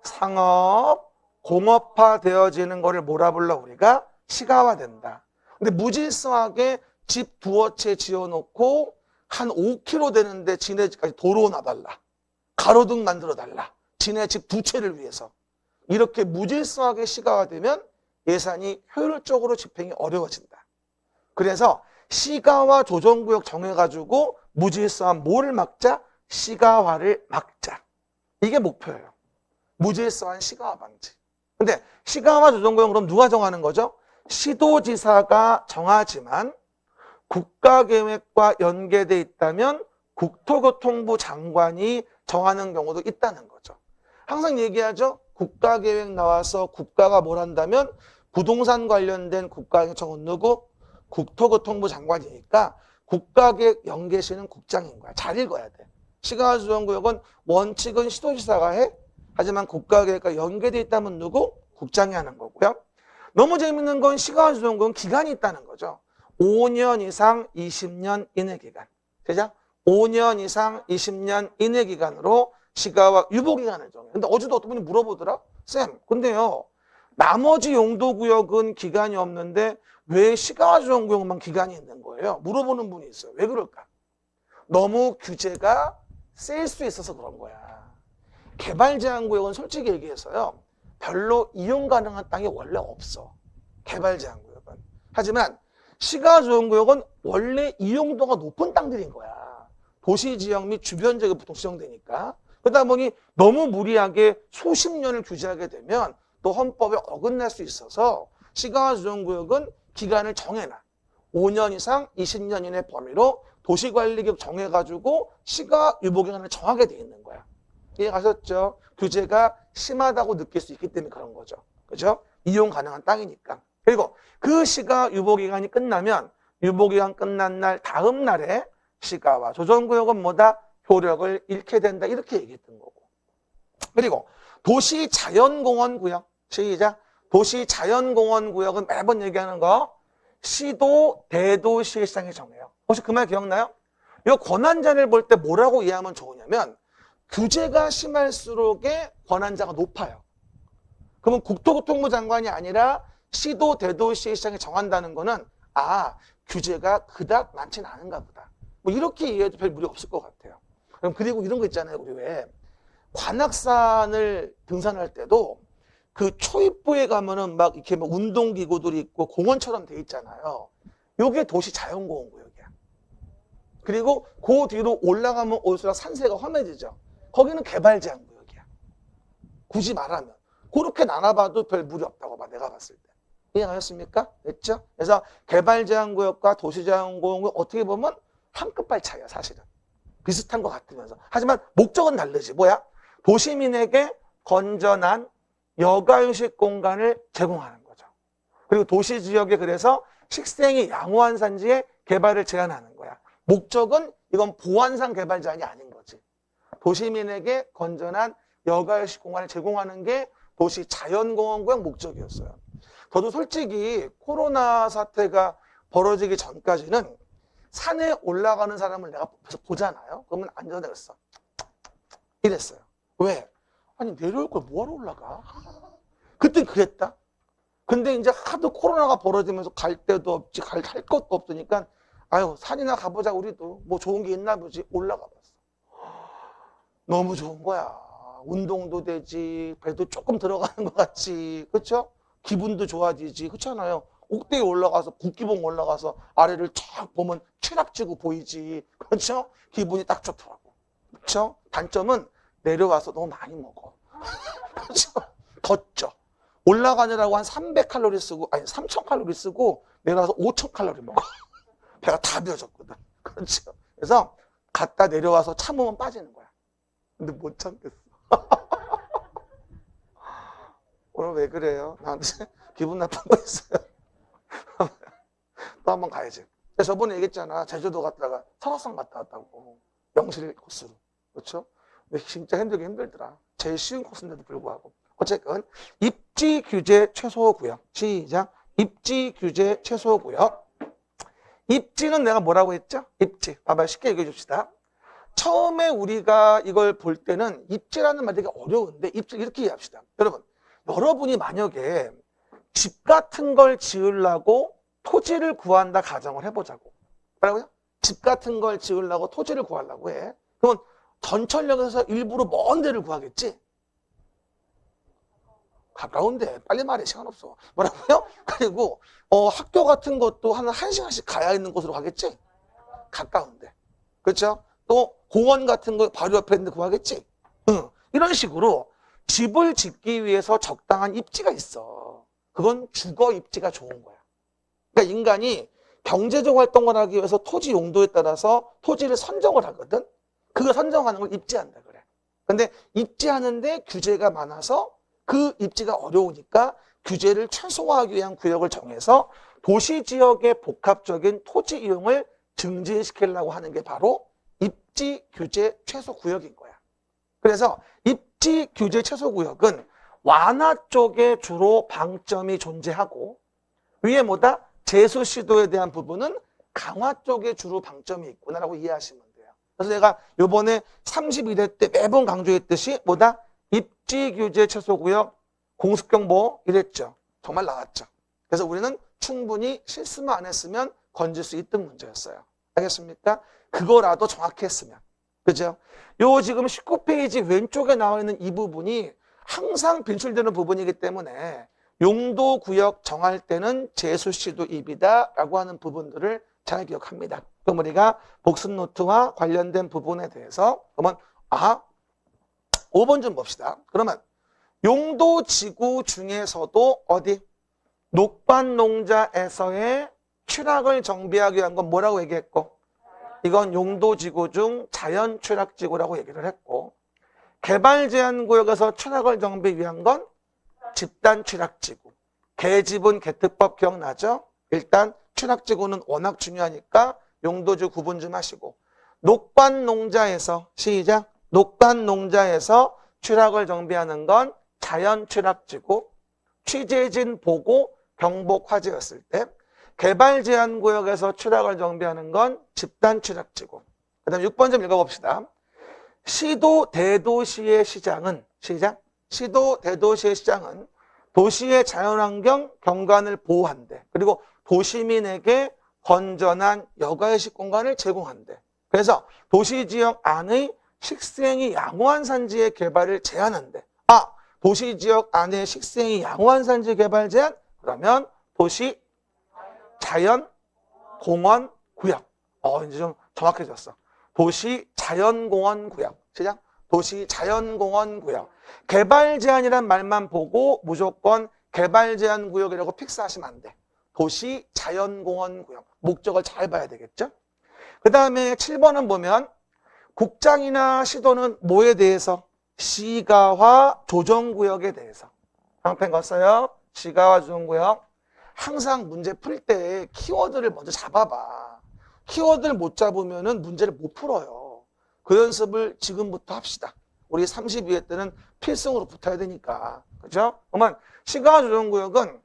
S1: 상업, 공업화되어지는 거를 뭐라 불러 우리가? 시가화된다. 근데 무질서하게 집 두어 채 지어놓고 한 5km 되는데 지네 집까지 도로 놔달라. 가로등 만들어달라. 지네 집 두 채를 위해서. 이렇게 무질서하게 시가화되면 예산이 효율적으로 집행이 어려워진다. 그래서 시가화 조정구역 정해가지고 무질서한 뭐를 막자? 시가화를 막자. 이게 목표예요. 무질서한 시가화 방지. 근데 시가화 조정구역 그럼 누가 정하는 거죠? 시도지사가 정하지만 국가계획과 연계돼 있다면 국토교통부 장관이 정하는 경우도 있다는 거죠. 항상 얘기하죠. 국가계획 나와서 국가가 뭘 한다면 부동산 관련된 국가행정은 누구? 국토교통부 장관이니까 국가계획 연계시는 국장인 거야. 잘 읽어야 돼. 시가화조정구역은 원칙은 시도지사가 해. 하지만 국가계획과 연계돼 있다면 누구? 국장이 하는 거고요. 너무 재밌는 건 시가화조정구역은 기간이 있다는 거죠. 5년 이상 20년 이내 기간. 그죠? 5년 이상 20년 이내 기간으로 시가화 유보기간을 정해요. 근데 어제도 어떤 분이 물어보더라. 쌤, 근데요. 나머지 용도구역은 기간이 없는데 왜 시가화조정구역만 기간이 있는 거예요? 물어보는 분이 있어요. 왜 그럴까? 너무 규제가 셀 수 있어서 그런 거야. 개발제한구역은 솔직히 얘기해서요. 별로 이용 가능한 땅이 원래 없어. 개발제한구역은. 하지만 시가조정구역은 원래 이용도가 높은 땅들인 거야. 도시지역 및 주변 지역에 보통 지정되니까. 그러다 보니 너무 무리하게 수십 년을 규제하게 되면 또 헌법에 어긋날 수 있어서 시가조정구역은 기간을 정해놔. 5년 이상 20년 이내 범위로 도시관리局정해가지고 시가 유보기간을 정하게 돼 있는 거야. 이해가셨죠? 규제가 심하다고 느낄 수 있기 때문에 그런 거죠. 그죠? 이용 가능한 땅이니까. 그리고 그 시가 유보기간이 끝나면 유보기간 끝난 날 다음 날에 시가와 조정구역은 뭐다? 효력을 잃게 된다. 이렇게 얘기했던 거고. 그리고 도시자연공원구역. 시작. 도시자연공원구역은 매번 얘기하는 거. 시도, 대도시의시장이 정해요. 혹시 그 말 기억나요? 이 권한자를 볼 때 뭐라고 이해하면 좋으냐면 규제가 심할수록의 권한자가 높아요. 그러면 국토교통부 장관이 아니라 시도, 대도시의시장이 정한다는 거는 규제가 그닥 많지는 않은가 보다. 뭐 이렇게 이해해도 별 무리 없을 것 같아요. 그럼 그리고 이런 거 있잖아요. 우리 왜 관악산을 등산할 때도 그 초입부에 가면은 막 이렇게 막 운동기구들이 있고 공원처럼 돼 있잖아요. 요게 도시 자연공원구역이야. 그리고 그 뒤로 올라가면 올수록 산세가 험해지죠. 거기는 개발제한구역이야. 굳이 말하면. 그렇게 나눠봐도 별 무리 없다고 봐. 내가 봤을 때. 이해가셨습니까? 됐죠? 그래서 개발제한구역과 도시제한공원구역 어떻게 보면 한 끗발 차이야 사실은. 비슷한 것 같으면서. 하지만 목적은 다르지. 뭐야? 도시민에게 건전한 여가휴식 공간을 제공하는 거죠. 그리고 도시지역에 그래서 식생이 양호한 산지에 개발을 제한하는 거야. 목적은 이건 보안상 개발 제한이 아닌 거지. 도시민에게 건전한 여가휴식 공간을 제공하는 게 도시 자연공원구역 목적이었어요. 저도 솔직히 코로나 사태가 벌어지기 전까지는 산에 올라가는 사람을 내가 보잖아요. 그러면 앉아서 그랬어. 이랬어요. 왜? 아니 내려올 걸 뭐하러 올라가? 그땐 그랬다. 근데 이제 하도 코로나가 벌어지면서 갈 데도 없지, 할 것도 없으니까, 아유, 산이나 가보자, 우리도. 뭐 좋은 게 있나 보지. 올라가 봤어. 너무 좋은 거야. 운동도 되지, 배도 조금 들어가는 것 같지. 그쵸? 기분도 좋아지지. 그렇잖아요. 꼭대기 올라가서, 국기봉 올라가서 아래를 쫙 보면 추락지구 보이지. 그렇죠? 기분이 딱 좋더라고. 그렇죠? 단점은 내려와서 너무 많이 먹어. 그렇죠? 걷죠. 올라가느라고 한 300칼로리 쓰고, 아니 3000칼로리 쓰고 내려와서 5000칼로리 먹어. 배가 다 비어졌거든. 그렇죠? 그래서 갔다 내려와서 참으면 빠지는 거야. 근데 못 참겠어. 오늘 왜 그래요? 나한테 기분 나쁜 거 있어요? 또 한번 가야지. 저번에 얘기했잖아. 제주도 갔다가 설악산 갔다 왔다고. 영실 코스로. 그렇죠? 근데 진짜 힘들긴 힘들더라. 제일 쉬운 코스인데도 불구하고. 어쨌건 입지 규제 최소 구역. 시작. 입지 규제 최소 구역. 입지는 내가 뭐라고 했죠? 입지. 봐봐, 쉽게 얘기해 줍시다. 처음에 우리가 이걸 볼 때는 입지라는 말이 되게 어려운데 입지 이렇게 이해합시다. 여러분이 만약에 집 같은 걸 지으려고 토지를 구한다 가정을 해보자고. 뭐라고요? 집 같은 걸 지으려고 토지를 구하려고 해. 그러면 전철역에서 일부러 먼 데를 구하겠지? 가까운데 빨리 말해, 시간 없어. 뭐라고요? 그리고 학교 같은 것도 한 1시간씩 가야 있는 곳으로 가겠지? 가까운데. 그렇죠? 또 공원 같은 거 바로 옆에 있는 데 구하겠지? 응. 이런 식으로 집을 짓기 위해서 적당한 입지가 있어. 그건 주거 입지가 좋은 거야. 그러니까 인간이 경제적 활동을 하기 위해서 토지 용도에 따라서 토지를 선정을 하거든? 그거 선정하는 걸 입지한다 그래. 근데 입지하는데 규제가 많아서 그 입지가 어려우니까 규제를 최소화하기 위한 구역을 정해서 도시 지역의 복합적인 토지 이용을 증진시키려고 하는 게 바로 입지 규제 최소 구역인 거야. 그래서 입지 규제 최소 구역은 완화 쪽에 주로 방점이 존재하고 위에 뭐다? 제수 시도에 대한 부분은 강화 쪽에 주로 방점이 있구나라고 이해하시면 돼요. 그래서 내가 이번에 31회 때 매번 강조했듯이 뭐다? 입지 규제 최소 구역 공습경보 이랬죠. 정말 나왔죠. 그래서 우리는 충분히 실수만 안 했으면 건질 수 있던 문제였어요. 알겠습니까? 그거라도 정확히 했으면. 그죠? 요 지금 19페이지 왼쪽에 나와 있는 이 부분이 항상 빈출되는 부분이기 때문에 용도 구역 정할 때는 제수시도 입이다 라고 하는 부분들을 잘 기억합니다. 그럼 우리가 복습 노트와 관련된 부분에 대해서 그러면 5번 좀 봅시다. 그러면 용도 지구 중에서도 어디? 녹반농자에서의 추락을 정비하기 위한 건 뭐라고 얘기했고? 이건 용도 지구 중 자연 추락 지구라고 얘기를 했고, 개발 제한 구역에서 추락을 정비 위한 건 집단 추락 지구. 개집은 개특법 기억나죠? 일단 추락 지구는 워낙 중요하니까 용도지 구분 좀 하시고, 녹반농자에서 시작. 녹반농자에서 추락을 정비하는 건 자연 추락 지구. 취재진 보고 경복 화재였을 때, 개발 제한 구역에서 추락을 정비하는 건 집단 추락 지구. 그 다음 6번 좀 읽어봅시다. 시도 대도시의 시장은 시작. 시도 대도시의 시장은 도시의 자연환경 경관을 보호한대. 그리고 도시민에게 건전한 여가의식 공간을 제공한대. 그래서 도시지역 안의 식생이 양호한 산지의 개발을 제한한대. 도시지역 안에 식생이 양호한 산지 개발 제한? 그러면 도시 자연 공원 구역. 이제 좀 정확해졌어. 도시 자연공원 구역. 시작. 도시 자연공원 구역. 개발 제한이란 말만 보고 무조건 개발 제한 구역이라고 픽스하시면 안 돼. 도시 자연공원 구역. 목적을 잘 봐야 되겠죠? 그 다음에 7번은 보면 국장이나 시도는 뭐에 대해서? 시가화 조정구역에 대해서. 방펜 갔어요? 시가화 조정구역. 항상 문제 풀 때 키워드를 먼저 잡아봐. 키워드를 못 잡으면 문제를 못 풀어요. 그 연습을 지금부터 합시다. 우리 32회 때는 필승으로 붙어야 되니까. 그죠? 그러면 시가화 조정구역은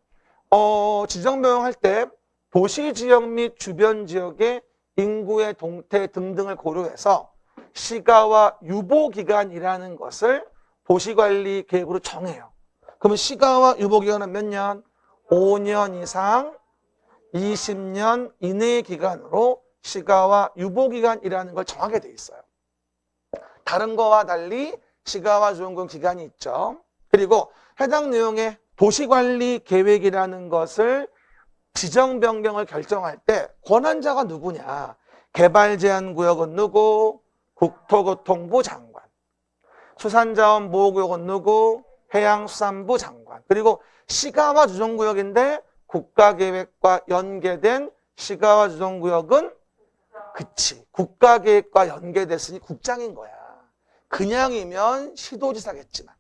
S1: 지정명할 때 도시지역 및 주변 지역의 인구의 동태 등등을 고려해서 시가화 유보기간이라는 것을 도시관리 계획으로 정해요. 그러면 시가화 유보기간은 몇 년? 5년 이상 20년 이내의 기간으로 시가와 유보기간이라는 걸 정하게 돼 있어요. 다른 거와 달리 시가와 주원금 기간이 있죠. 그리고 해당 내용의 도시관리 계획이라는 것을 지정 변경을 결정할 때 권한자가 누구냐? 개발제한구역은 누구? 국토교통부 장관. 수산자원보호구역은 누구? 해양수산부 장관. 그리고 시가와 주정구역인데 국가계획과 연계된 시가와 주정구역은 그치. 국가계획과 연계됐으니 국장인 거야. 그냥이면 시도지사겠지만.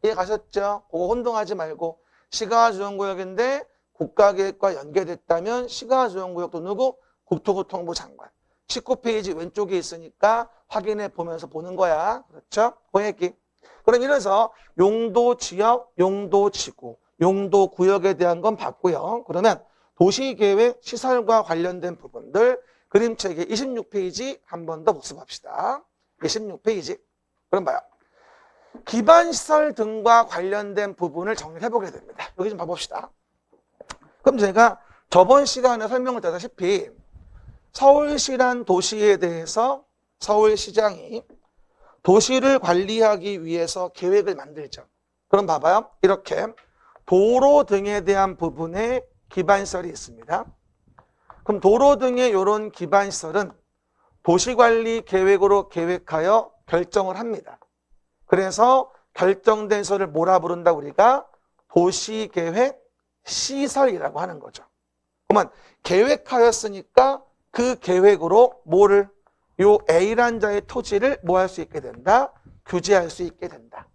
S1: 이해 가셨죠? 그거 혼동하지 말고 시가와 주정구역인데 국가계획과 연계됐다면 시가와 주정구역도 누구? 국토교통부 장관. 19페이지 왼쪽에 있으니까 확인해 보면서 보는 거야. 그렇죠? 그 얘기. 그럼 이래서 용도지역, 용도지구, 용도구역에 대한 건 봤고요. 그러면 도시계획, 시설과 관련된 부분들 그림책의 26페이지 한 번 더 복습합시다. 26페이지. 그럼 봐요. 기반시설 등과 관련된 부분을 정리해보게 됩니다. 여기 좀 봐봅시다. 그럼 제가 저번 시간에 설명을 드렸다시피 서울시란 도시에 대해서 서울시장이 도시를 관리하기 위해서 계획을 만들죠. 그럼 봐봐요. 이렇게 도로 등에 대한 부분에 기반시설이 있습니다. 그럼 도로 등의 이런 기반시설은 도시관리 계획으로 계획하여 결정을 합니다. 그래서 결정된 시설을 뭐라 부른다 우리가? 도시계획 시설이라고 하는 거죠. 그러면 계획하였으니까 그 계획으로 뭐를? 요 A란 자의 토지를 뭐 할 수 있게 된다? 규제할 수 있게 된다.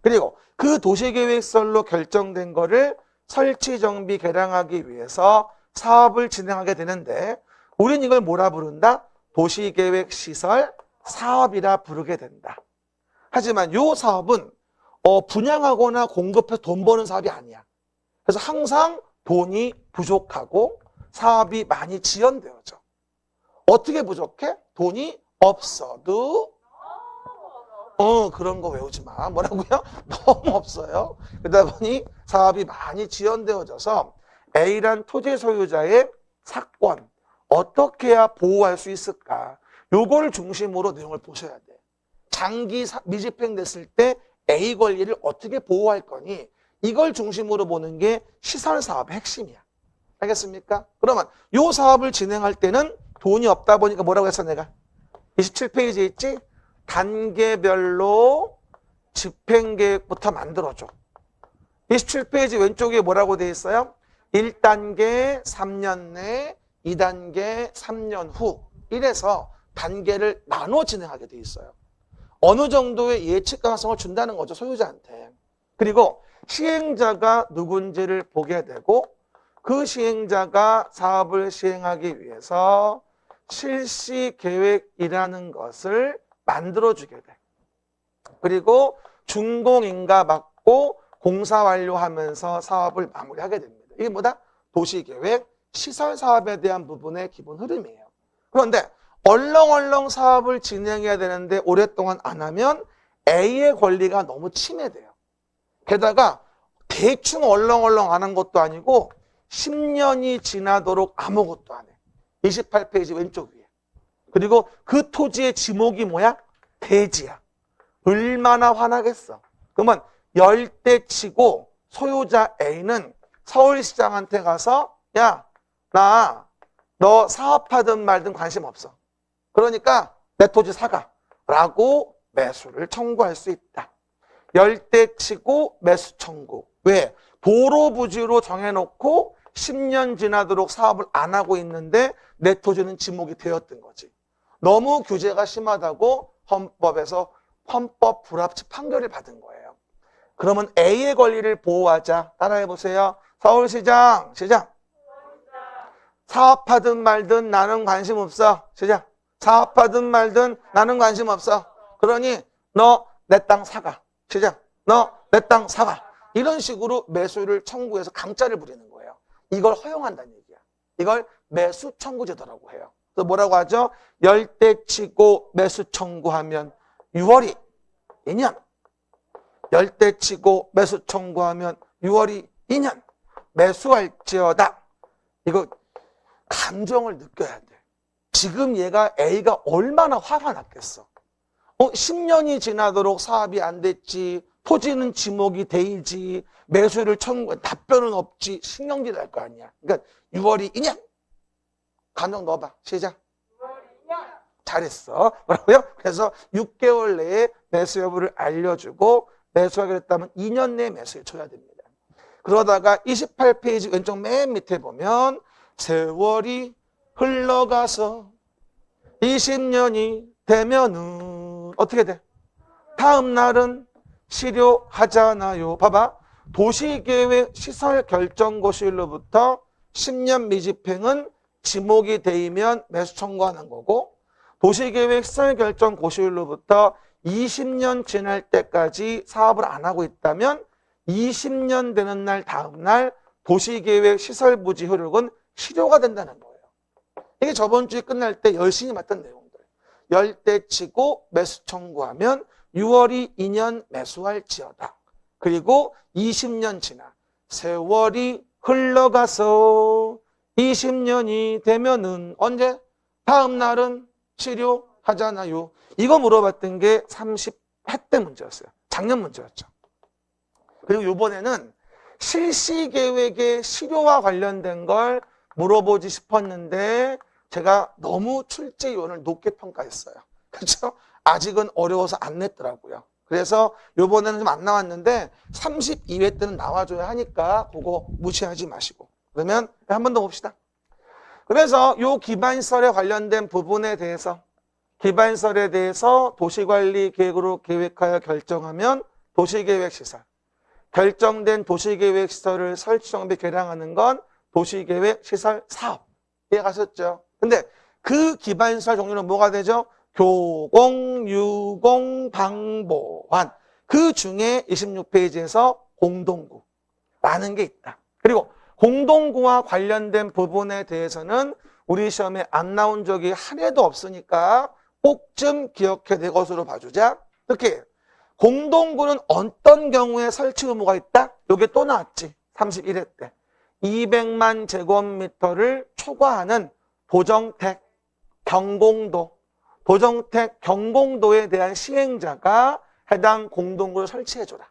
S1: 그리고 그 도시계획설로 결정된 거를 설치, 정비, 개량하기 위해서 사업을 진행하게 되는데 우린 이걸 뭐라 부른다? 도시계획 시설 사업이라 부르게 된다. 하지만 요 사업은 분양하거나 공급해서 돈 버는 사업이 아니야. 그래서 항상 돈이 부족하고 사업이 많이 지연되어져. 어떻게 부족해? 돈이 없어도 그런 거 외우지 마. 뭐라고요? 너무 없어요. 그러다 보니 사업이 많이 지연되어져서 A란 토지 소유자의 사건 어떻게 해야 보호할 수 있을까? 요걸 중심으로 내용을 보셔야 돼. 장기 미집행됐을 때 A 권리를 어떻게 보호할 거니? 이걸 중심으로 보는 게 시설 사업의 핵심이야. 알겠습니까? 그러면 요 사업을 진행할 때는 돈이 없다 보니까 뭐라고 했어 내가? 27페이지에 있지? 단계별로 집행계획부터 만들어줘. 27페이지 왼쪽에 뭐라고 돼 있어요? 1단계 3년 내, 2단계 3년 후. 이래서 단계를 나눠 진행하게 돼 있어요. 어느 정도의 예측 가능성을 준다는 거죠, 소유자한테. 그리고 시행자가 누군지를 보게 되고 그 시행자가 사업을 시행하기 위해서 실시계획이라는 것을 만들어주게 돼. 그리고 준공인가 맡고 공사 완료하면서 사업을 마무리하게 됩니다. 이게 뭐다? 도시계획, 시설사업에 대한 부분의 기본 흐름이에요. 그런데 얼렁얼렁 사업을 진행해야 되는데 오랫동안 안 하면 A의 권리가 너무 침해돼요. 게다가 대충 얼렁얼렁 안 한 것도 아니고 10년이 지나도록 아무것도 안 해. 28페이지 왼쪽 위에. 그리고 그 토지의 지목이 뭐야? 대지야. 얼마나 화나겠어. 그러면 열대 치고 소유자 A는 서울시장한테 가서 야, 나 너 사업하든 말든 관심 없어. 그러니까 내 토지 사가 라고 매수를 청구할 수 있다. 열대 치고 매수 청구. 왜? 도로 부지로 정해놓고 10년 지나도록 사업을 안 하고 있는데 내 토지는 지목이 되었던 거지. 너무 규제가 심하다고 헌법에서 헌법 불합치 판결을 받은 거예요. 그러면 A의 권리를 보호하자. 따라해보세요. 서울시장, 시장. 사업하든 말든 나는 관심 없어. 시장. 사업하든 말든 나는 관심 없어. 그러니 너 내 땅 사가. 시장. 너 내 땅 사가. 이런 식으로 매수를 청구해서 강짜를 부리는 거예요. 이걸 허용한다는 얘기야. 이걸 매수 청구제도라고 해요. 그래서 뭐라고 하죠? 열대 치고 매수 청구하면 6월이 2년. 열대 치고 매수 청구하면 6월이 2년. 매수할지어다. 이거 감정을 느껴야 돼. 지금 얘가 A가 얼마나 화가 났겠어. 10년이 지나도록 사업이 안 됐지. 토지는 지목이 돼이지. 매수를 청구, 답변은 없지. 신경질 날 거 아니야. 그러니까 6월이 이냐? 감정 넣어봐. 시작. 잘했어. 뭐라고요? 그래서 6개월 내에 매수 여부를 알려주고 매수하기로 했다면 2년 내에 매수해 줘야 됩니다. 그러다가 28페이지 왼쪽 맨 밑에 보면 세월이 흘러가서 20년이 되면은 어떻게 돼? 다음 날은 실효하잖아요. 봐봐. 도시계획 시설 결정 고시일로부터 10년 미집행은 지목이 되면 매수 청구하는 거고, 도시계획 시설 결정 고시일로부터 20년 지날 때까지 사업을 안 하고 있다면 20년 되는 날 다음 날 도시계획 시설 부지 효력은 실효가 된다는 거예요. 이게 저번 주에 끝날 때 열심히 봤던 내용들. 열대 치고 매수 청구하면 6월이 2년 매수할지어다. 그리고 20년 지나 세월이 흘러가서 20년이 되면은 언제? 다음 날은 실효하잖아요. 이거 물어봤던 게 30회 때 문제였어요. 작년 문제였죠. 그리고 이번에는 실시계획의 실효와 관련된 걸 물어보지 싶었는데 제가 너무 출제 요원을 높게 평가했어요. 그렇죠? 아직은 어려워서 안 냈더라고요. 그래서 이번에는 좀 안 나왔는데 32회 때는 나와줘야 하니까 그거 무시하지 마시고. 그러면 한 번 더 봅시다. 그래서 이 기반시설에 관련된 부분에 대해서 기반시설에 대해서 도시관리 계획으로 계획하여 결정하면 도시계획시설. 결정된 도시계획시설을 설치, 정비, 개량하는 건 도시계획시설 사업. 이해가셨죠? 근데 그 기반시설 종류는 뭐가 되죠? 교공, 유공, 방보완. 그 중에 26페이지에서 공동구라는 게 있다. 그리고 공동구와 관련된 부분에 대해서는 우리 시험에 안 나온 적이 한 해도 없으니까 꼭 좀 기억해 내 것으로 봐주자. 이렇게 공동구는 어떤 경우에 설치 의무가 있다? 이게 또 나왔지. 31회 때. 200만 제곱미터를 초과하는 도정택, 경공도, 도정택, 경공도에 대한 시행자가 해당 공동구를 설치해줘라.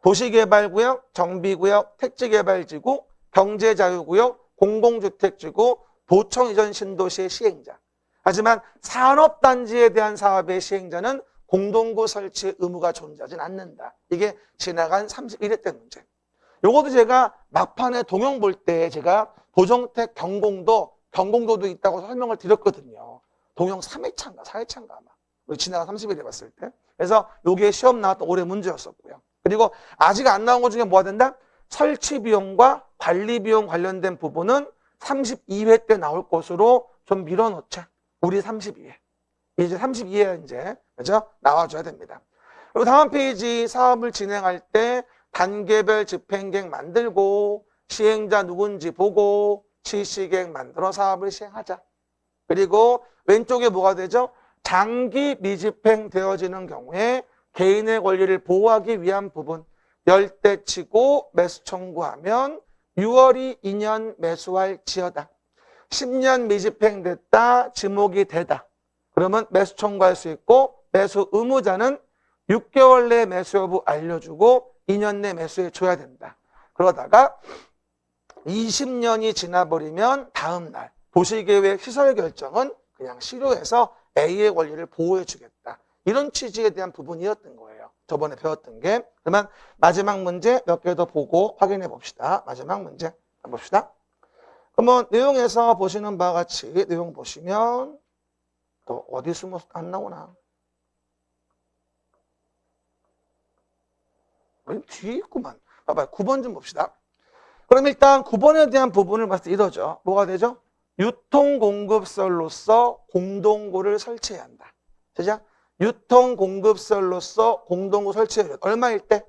S1: 도시개발구역, 정비구역, 택지개발지구, 경제자유구역, 공공주택지구, 도청 이전 신도시의 시행자. 하지만 산업단지에 대한 사업의 시행자는 공동구 설치 의무가 존재하진 않는다. 이게 지나간 31회 때 문제. 요것도 제가 막판에 동영 볼 때 제가 도정택 경공도도 있다고 설명을 드렸거든요. 동영 3회차인가 4회차인가 아마. 우리 지나간 30일에 봤을 때. 그래서 요게 시험 나왔던 올해 문제였었고요. 그리고 아직 안 나온 것 중에 뭐가 된다? 설치 비용과 관리 비용 관련된 부분은 32회 때 나올 것으로 좀 밀어놓자. 우리 32회. 이제 32회 이제 그죠? 나와줘야 됩니다. 그리고 다음 페이지 사업을 진행할 때 단계별 집행계획 만들고 시행자 누군지 보고 실시계획 만들어 사업을 시행하자. 그리고 왼쪽에 뭐가 되죠? 장기 미집행 되어지는 경우에 개인의 권리를 보호하기 위한 부분 열대치고 매수 청구하면 6월이 2년 매수할지어다. 10년 미집행됐다. 지목이 되다. 그러면 매수 청구할 수 있고 매수 의무자는 6개월 내 매수 여부 알려주고 2년 내 매수해 줘야 된다. 그러다가 20년이 지나버리면 다음 날 도시계획 시설 결정은 그냥 실효해서 A의 권리를 보호해 주겠다. 이런 취지에 대한 부분이었던 거예요. 저번에 배웠던 게. 그러면 마지막 문제 몇 개 더 보고 확인해 봅시다. 마지막 문제 봅시다. 그러면 내용에서 보시는 바와 같이 내용 보시면 또 어디 숨어서 안 나오나? 뒤에 있구만. 봐봐요. 9번 좀 봅시다. 그럼 일단 9번에 대한 부분을 봤을 때 이러죠. 뭐가 되죠? 유통공급설로서 공동구를 설치해야 한다. 그죠? 유통공급설로서 공동구 설치해야 한다. 얼마일 때?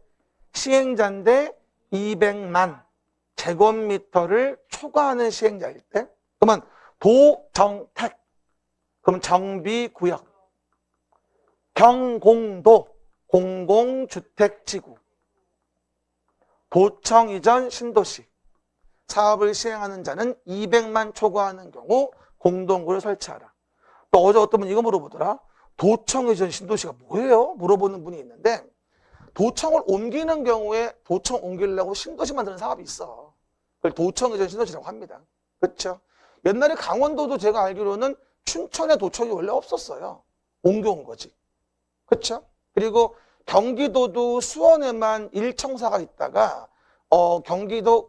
S1: 시행자인데 200만 제곱미터를 초과하는 시행자일 때. 그러면 도정택. 그럼 정비구역. 경공도. 공공주택지구. 도청 이전 신도시. 사업을 시행하는 자는 200만 초과하는 경우 공동구를 설치하라. 또 어제 어떤 분이 이거 물어보더라. 도청의 전 신도시가 뭐예요? 물어보는 분이 있는데 도청을 옮기는 경우에 도청 옮기려고 신도시 만드는 사업이 있어. 그걸 도청의 전 신도시라고 합니다. 그렇죠? 옛날에 강원도도 제가 알기로는 춘천에 도청이 원래 없었어요. 옮겨온 거지. 그렇죠? 그리고 경기도도 수원에만 1청사가 있다가 경기도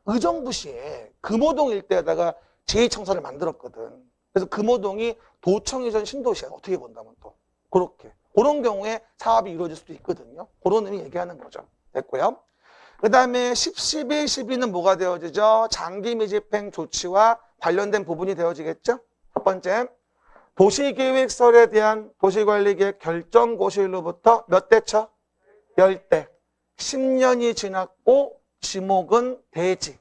S1: 의정부시에 금호동 일대에다가 제2청사를 만들었거든. 그래서 금호동이 도청이 전 신도시야. 어떻게 본다면 또 그렇게 그런 경우에 사업이 이루어질 수도 있거든요. 그런 의미 얘기하는 거죠. 됐고요. 그 다음에 10, 11, 12는 뭐가 되어지죠? 장기 미집행 조치와 관련된 부분이 되어지겠죠. 첫 번째, 도시계획설에 대한 도시관리계획 결정고시일로부터 몇 대 쳐? 10대. 10년이 지났고 지목은 대지.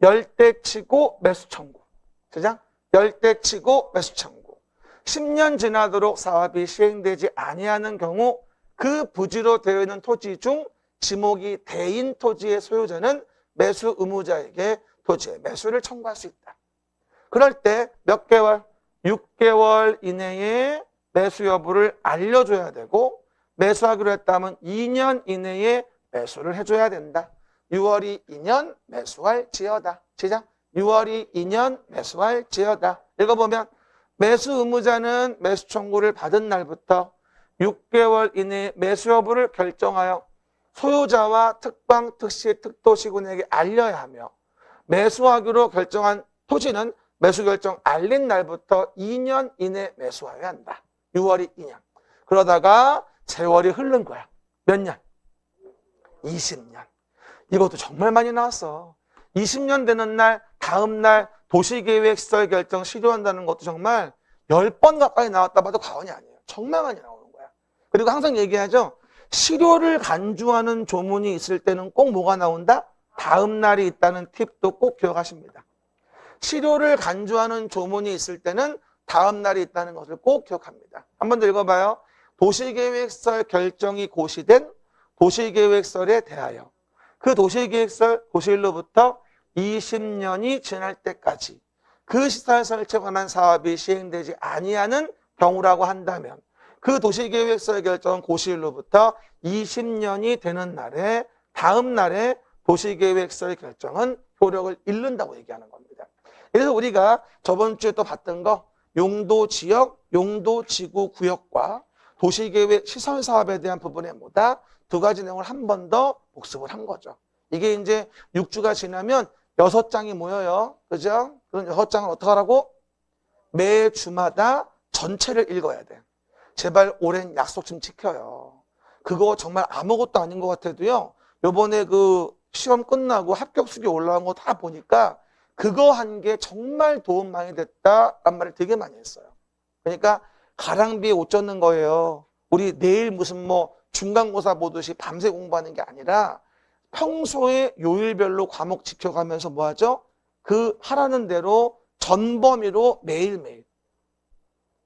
S1: 10대 치고 매수 청구. 그죠? 10대 치고 매수 청구. 10년 지나도록 사업이 시행되지 아니하는 경우 그 부지로 되어 있는 토지 중 지목이 대인 토지의 소유자는 매수 의무자에게 토지의 매수를 청구할 수 있다. 그럴 때 몇 개월? 6개월 이내에 매수 여부를 알려줘야 되고 매수하기로 했다면 2년 이내에 매수를 해줘야 된다. 6월이 2년 매수할 지어다. 시작. 6월이 2년 매수할 지어다. 읽어보면 매수 의무자는 매수 청구를 받은 날부터 6개월 이내에 매수 여부를 결정하여 소유자와 특방, 특시, 특도시군에게 알려야 하며 매수하기로 결정한 토지는 매수 결정 알린 날부터 2년 이내 매수하여야 한다. 6월이 2년. 그러다가 세월이 흐른 거야. 몇 년? 20년. 이것도 정말 많이 나왔어. 20년 되는 날, 다음 날 도시계획설 결정 실효한다는 것도 정말 10번 가까이 나왔다 봐도 과언이 아니에요. 정말 많이 나오는 거야. 그리고 항상 얘기하죠. 실효를 간주하는 조문이 있을 때는 꼭 뭐가 나온다? 다음 날이 있다는 팁도 꼭 기억하십니다. 실효를 간주하는 조문이 있을 때는 다음 날이 있다는 것을 꼭 기억합니다. 한 번 더 읽어봐요. 도시계획설 결정이 고시된 도시계획설에 대하여 그 도시계획설 고시일로부터 20년이 지날 때까지 그 시설 설치에 관한 사업이 시행되지 아니하는 경우라고 한다면 그 도시계획설 결정 고시일로부터 20년이 되는 날에 다음 날에 도시계획설 결정은 효력을 잃는다고 얘기하는 겁니다. 그래서 우리가 저번 주에 또 봤던 거 용도지역, 용도지구 구역과 도시계획 시설사업에 대한 부분에 뭐다? 두 가지 내용을 한 번 더 복습을 한 거죠. 이게 이제 6주가 지나면 6장이 모여요. 그죠? 그럼 6장을 어떻게 하라고? 매 주마다 전체를 읽어야 돼. 제발 오랜 약속 좀 지켜요. 그거 정말 아무것도 아닌 것 같아도요. 요번에 그 시험 끝나고 합격 수기 올라온 거 다 보니까 그거 한 게 정말 도움 많이 됐다라는 말을 되게 많이 했어요. 그러니까 가랑비에 옷 젖는 거예요. 우리 내일 무슨 뭐 중간고사 보듯이 밤새 공부하는 게 아니라 평소에 요일별로 과목 지켜가면서 뭐 하죠? 그 하라는 대로 전범위로 매일매일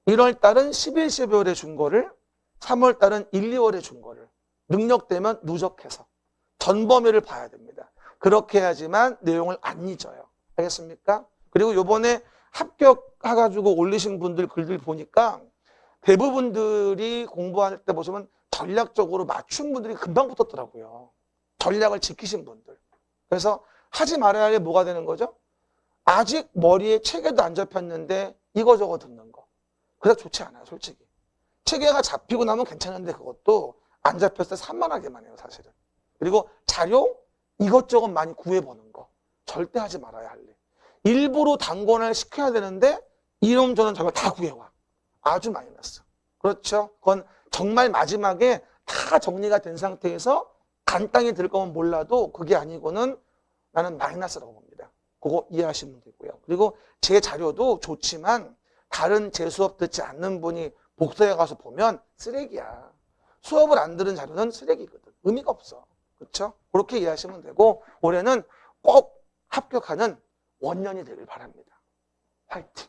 S1: 1월 달은 11, 12월에 준 거를 3월 달은 1, 2월에 준 거를 능력되면 누적해서 전범위를 봐야 됩니다. 그렇게 해야지만 내용을 안 잊어요. 알겠습니까? 그리고 요번에 합격해가지고 올리신 분들 글들 보니까 대부분들이 공부할 때 보시면 전략적으로 맞춘 분들이 금방 붙었더라고요. 전략을 지키신 분들. 그래서 하지 말아야 할 게 뭐가 되는 거죠? 아직 머리에 체계도 안 잡혔는데 이거저거 듣는 거. 그래서 좋지 않아요, 솔직히. 체계가 잡히고 나면 괜찮은데 그것도 안 잡혔을 때 산만하게만 해요, 사실은. 그리고 자료 이것저것 많이 구해보는 거. 절대 하지 말아야 할 일. 일부러 단권을 시켜야 되는데 이런저런 자료 다 구해와. 아주 마이너스. 그렇죠? 그건 정말 마지막에 다 정리가 된 상태에서 간단히 들 거면 몰라도 그게 아니고는 나는 마이너스라고 봅니다. 그거 이해하시면 되고요. 그리고 제 자료도 좋지만 다른 제 수업 듣지 않는 분이 복서에 가서 보면 쓰레기야. 수업을 안 들은 자료는 쓰레기거든. 의미가 없어. 그렇죠? 그렇게 이해하시면 되고 올해는 꼭 합격하는 원년이 되길 바랍니다. 화이팅!